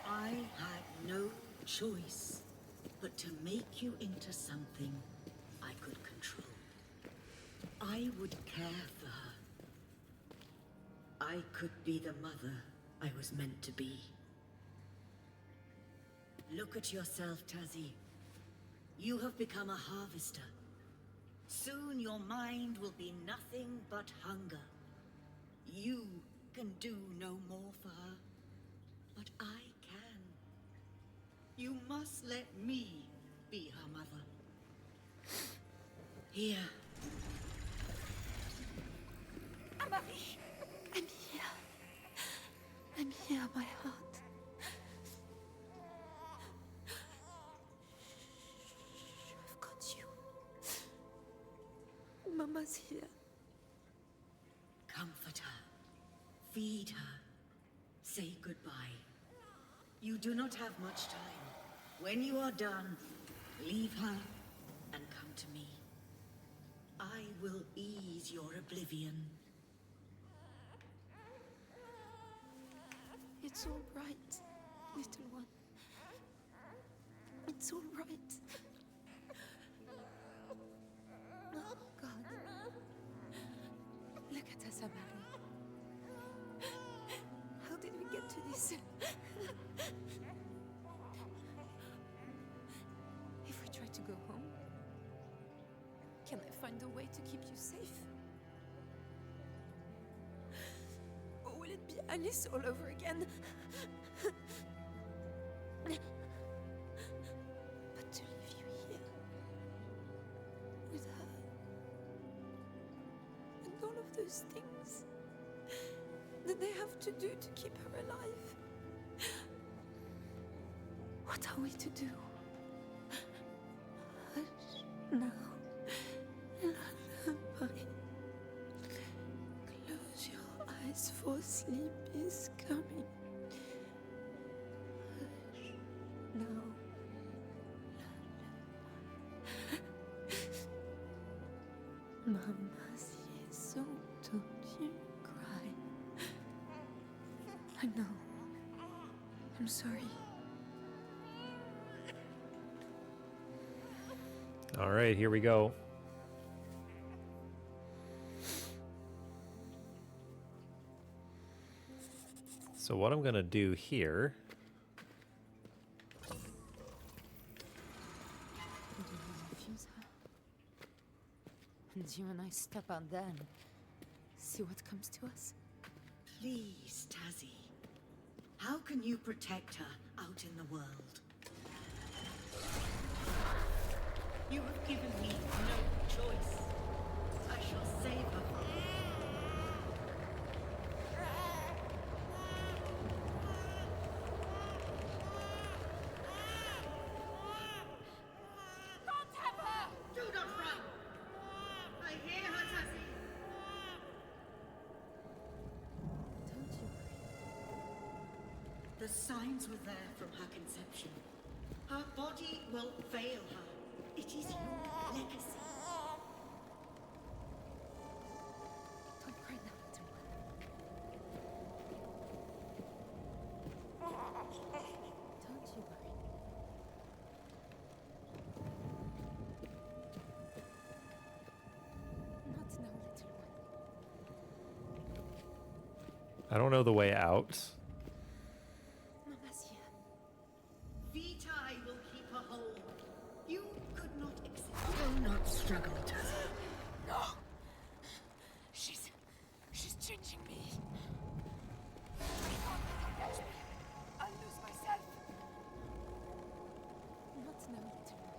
I had no choice but to make you into something I could control. I would care for her. I could be the mother I was meant to be. Look at yourself, Tazzy. You have become a harvester. Soon your mind will be nothing but hunger. You can do no more for her, but I can. You must let me be her mother. Here. Amarie! I'm here. I'm here, my heart. I've got you. Mama's here. Comfort her. Feed her. Say goodbye. You do not have much time. When you are done, leave her and come to me. I will ease your oblivion. It's all right, little one. It's all right. Oh, God. Look at us, Amari. How did we get to this? If we try to go home, can I find a way to keep you safe? Or will it be Alice all over again? But to leave you here with her and all of those things that they have to do to keep her alive. What are we to do? Hush now. Close your eyes, for sleep is coming. Hush now. Mama, so don't you cry. I know. I'm sorry. All right, here we go. So what I'm going to do here... Do you refuse her? And you and I step out there and see what comes to us? Please, Tazzy. How can you protect her out in the world? You have given me no choice. I shall save her from you. Don't have her! Do not run! I hear her, Tazzy. Don't you worry. The signs were there from her conception. Her body will fail her. It is your legacy. Don't cry now, little one. Don't you worry. Not now, little one. I don't know the way out. Mama's here. Vitae will keep her whole. You could not accept. Do not struggle, Tazzy. No! She's changing me. Catch me. I'll lose myself. Not now, little one.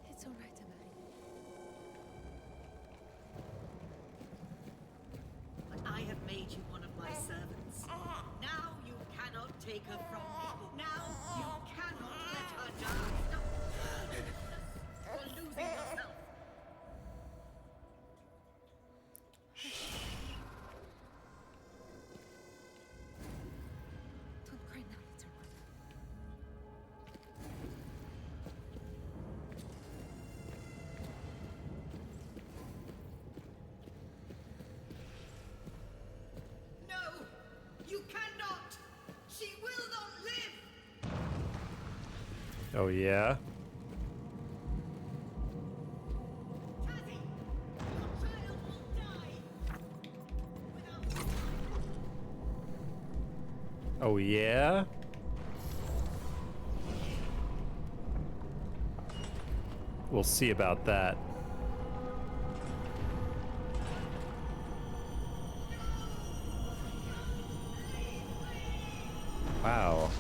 It's all right, Amari. Oh, yeah? Oh, yeah? We'll see about that. Wow.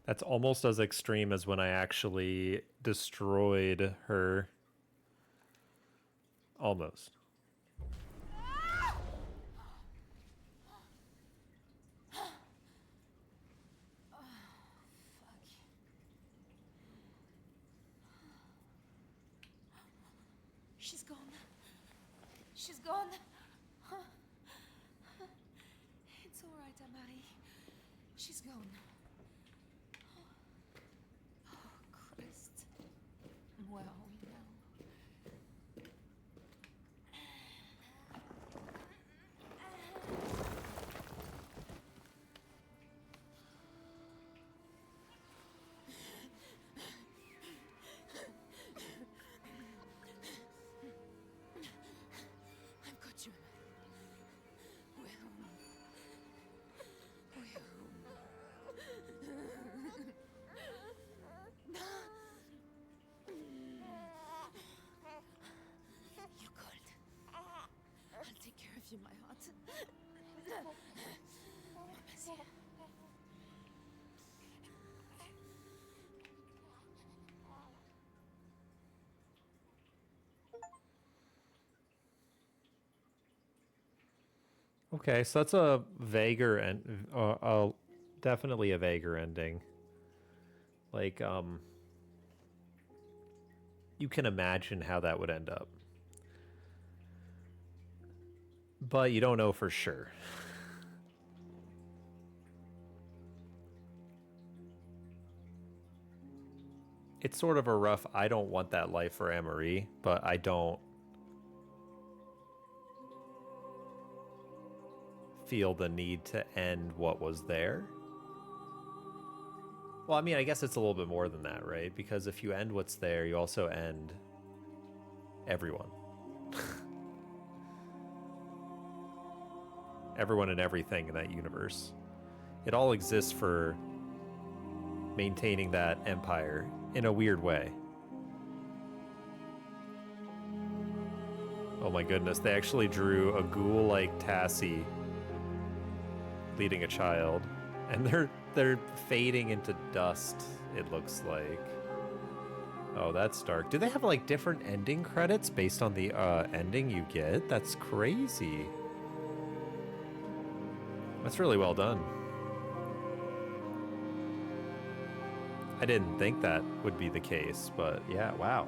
That's almost as extreme as when I actually destroyed her. Almost. She's gone. She's gone. It's all right, Amari. She's gone. Oh, Christ. Where are we now? I've got you. We're home. We're home. You're cold. I'll take care of you, my heart. Mama's here. Okay, so that's a vaguer and definitely a vaguer ending. Like, you can imagine how that would end up, but you don't know for sure. It's sort of a rough, I don't want that life for Anne-Marie, but I don't feel the need to end what was there. Well, I mean, I guess it's a little bit more than that, right? Because if you end what's there, you also end everyone. Everyone and everything in that universe. It all exists for maintaining that empire in a weird way. Oh my goodness, they actually drew a ghoul-like Tassie leading a child, and they're fading into dust, it looks like. Oh, that's dark. Do they have like different ending credits based on the ending you get? That's crazy. That's really well done. I didn't think that would be the case, but yeah, wow.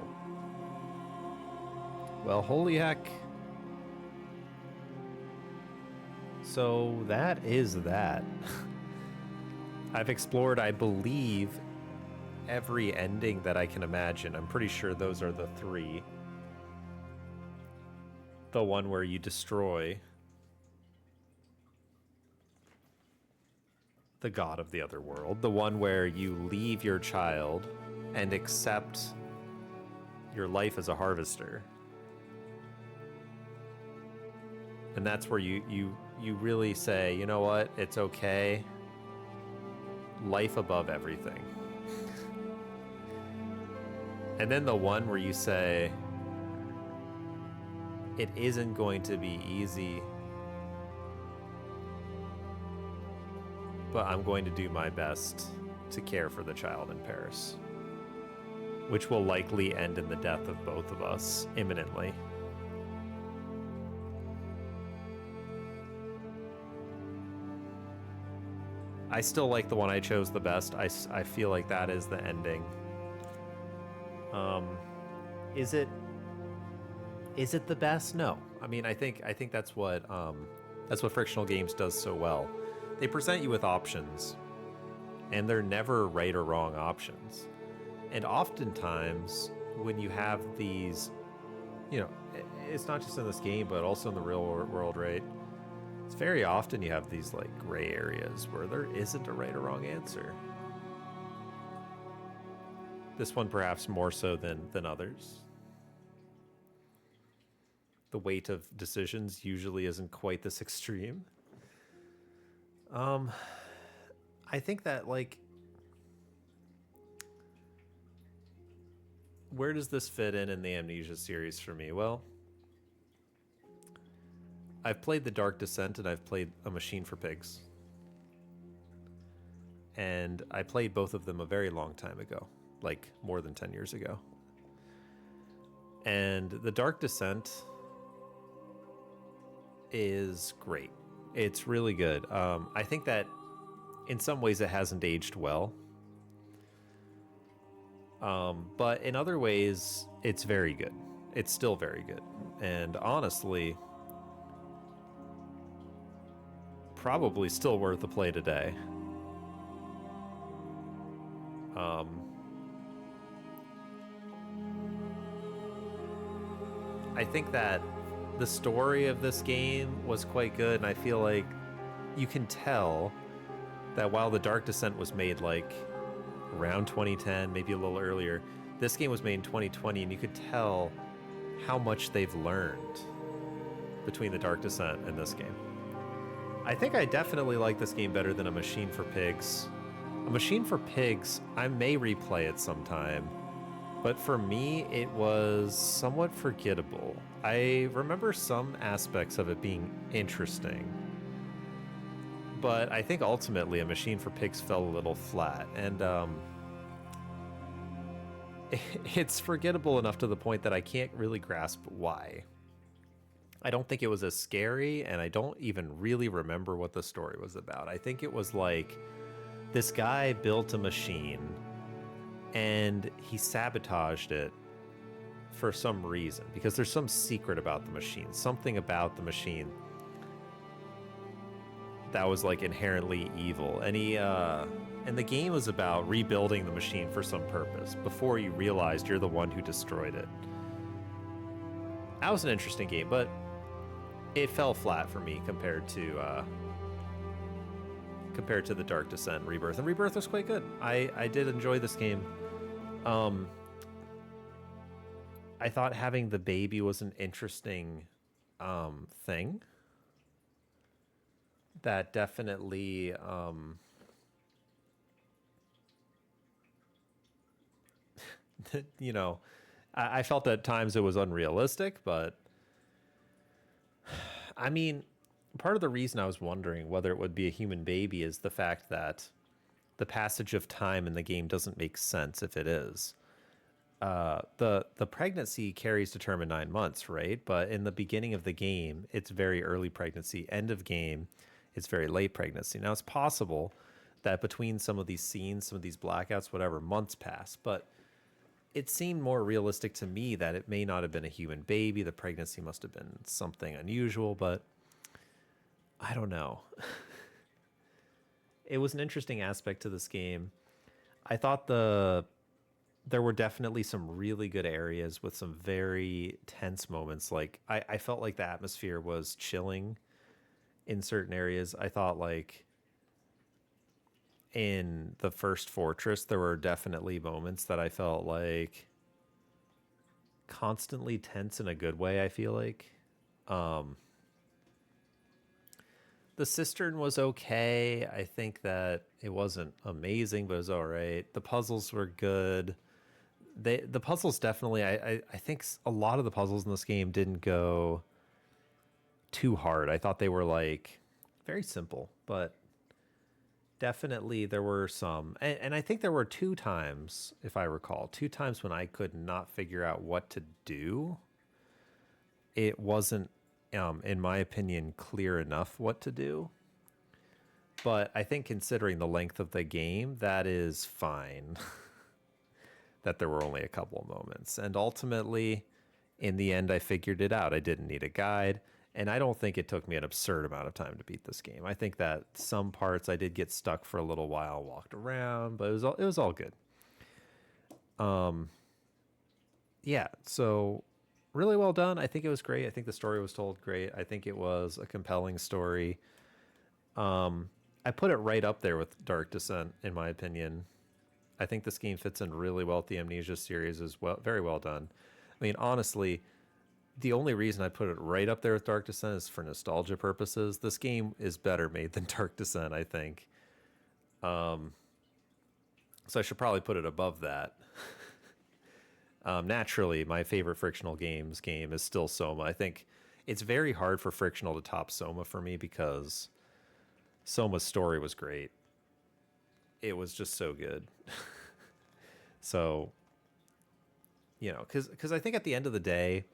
Well, holy heck. So that is that. I've explored, I believe, every ending that I can imagine. I'm pretty sure those are the three. The one where you destroy the god of the other world. The one where you leave your child and accept your life as a harvester. And that's where you really say, you know what, it's okay. Life above everything. And then the one where you say, it isn't going to be easy, but I'm going to do my best to care for the child in Paris, which will likely end in the death of both of us imminently. I still like the one I chose the best. I feel like that is the ending. Is it the best? No. I mean, I think that's what Frictional Games does so well. They present you with options, and they're never right or wrong options. And oftentimes, when you have these, you know, it's not just in this game, but also in the real world, right? It's very often you have these like gray areas where there isn't a right or wrong answer. This one perhaps more so than others. The weight of decisions usually isn't quite this extreme. I think that, like, where does this fit in the Amnesia series for me? Well, I've played The Dark Descent and I've played A Machine for Pigs. And I played both of them a very long time ago, like more than 10 years ago. And The Dark Descent is great. It's really good. I think that in some ways it hasn't aged well. But in other ways, it's very good. It's still very good. And honestly, probably still worth a play today. I think that the story of this game was quite good, and I feel like you can tell that while The Dark Descent was made like around 2010, maybe a little earlier, this game was made in 2020, and you could tell how much they've learned between The Dark Descent and this game. I think I definitely like this game better than A Machine for Pigs. A Machine for Pigs, I may replay it sometime, but for me, it was somewhat forgettable. I remember some aspects of it being interesting, but I think ultimately A Machine for Pigs fell a little flat, and it's forgettable enough to the point that I can't really grasp why. I don't think it was as scary, and I don't even really remember what the story was about. I think it was like this guy built a machine and he sabotaged it for some reason, because there's some secret about the machine, something about the machine that was like inherently evil. And and the game was about rebuilding the machine for some purpose before you realized you're the one who destroyed it. That was an interesting game, but it fell flat for me compared to The Dark Descent and Rebirth. And Rebirth was quite good. I did enjoy this game. I thought having the baby was an interesting thing. That definitely you know, I felt at times it was unrealistic, but I mean, part of the reason I was wondering whether it would be a human baby is the fact that the passage of time in the game doesn't make sense if it is. The pregnancy carries to term in 9 months, right? But in the beginning of the game, it's very early pregnancy. End of game, it's very late pregnancy. Now, it's possible that between some of these scenes, some of these blackouts, whatever, months pass, but it seemed more realistic to me that it may not have been a human baby. The pregnancy must have been something unusual, but I don't know. It was an interesting aspect to this game. I thought there were definitely some really good areas with some very tense moments. Like I felt like the atmosphere was chilling in certain areas. I thought like in the first fortress, there were definitely moments that I felt like constantly tense in a good way, I feel like. The cistern was okay. I think that it wasn't amazing, but it was all right. The puzzles were good. The puzzles definitely, I think a lot of the puzzles in this game didn't go too hard. I thought they were like very simple, but definitely there were some. And I think there were 2 times, if I recall, 2 times when I could not figure out what to do. It wasn't, in my opinion, clear enough what to do. But I think considering the length of the game, that is fine. That there were only a couple of moments. And ultimately, in the end, I figured it out. I didn't need a guide. And I don't think it took me an absurd amount of time to beat this game. I think that some parts I did get stuck for a little while, walked around, but it was all good. Yeah, so really well done. I think it was great. I think the story was told great. I think it was a compelling story. I put it right up there with Dark Descent, in my opinion. I think this game fits in really well with the Amnesia series as well. Very well done. I mean, honestly, the only reason I put it right up there with Dark Descent is for nostalgia purposes. This game is better made than Dark Descent, I think. So I should probably put it above that. Naturally, my favorite frictional game is still Soma. I think it's very hard for frictional to top Soma for me because Soma's story was great. It was just so good. So, you know, because I think at the end of the day,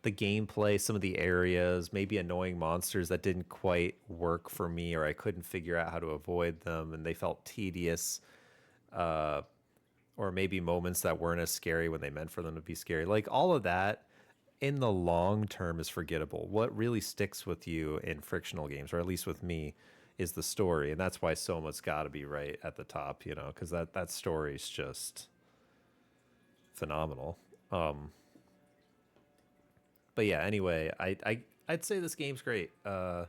the gameplay, some of the areas, maybe annoying monsters that didn't quite work for me, or I couldn't figure out how to avoid them, and they felt tedious, or maybe moments that weren't as scary when they meant for them to be scary. Like all of that in the long term is forgettable. What really sticks with you in frictional games, or at least with me, is the story, and that's why Soma's got to be right at the top, you know, because that story is just phenomenal. But yeah, anyway, I'd say this game's great. And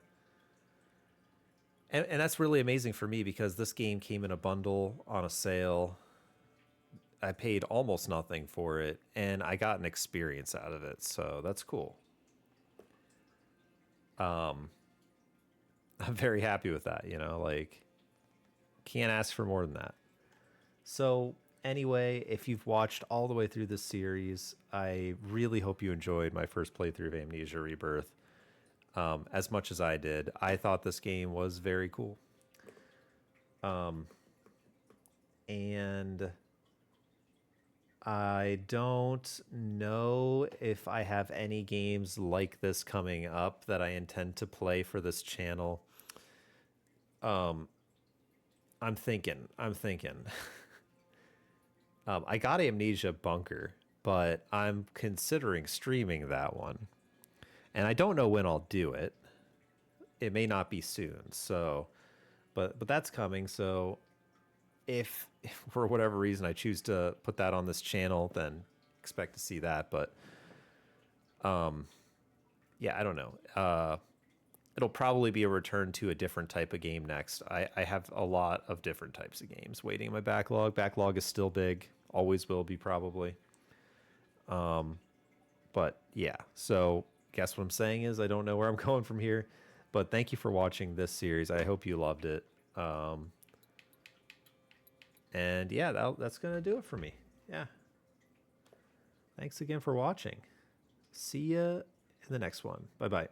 that's really amazing for me because this game came in a bundle on a sale. I paid almost nothing for it, and I got an experience out of it, so that's cool. I'm very happy with that, you know, like, can't ask for more than that. So anyway, if you've watched all the way through this series, I really hope you enjoyed my first playthrough of Amnesia Rebirth as much as I did. I thought this game was very cool. And I don't know if I have any games like this coming up that I intend to play for this channel. I'm thinking. I got Amnesia Bunker, but I'm considering streaming that one. And I don't know when I'll do it. It may not be soon, so but that's coming, so if for whatever reason I choose to put that on this channel, then expect to see that. But yeah, I don't know. It'll probably be a return to a different type of game next. I have a lot of different types of games waiting in my backlog. Backlog is still big, always will be probably. But yeah, so guess what I'm saying is I don't know where I'm going from here. But thank you for watching this series. I hope you loved it. And yeah, that's going to do it for me. Yeah. Thanks again for watching. See ya in the next one. Bye-bye.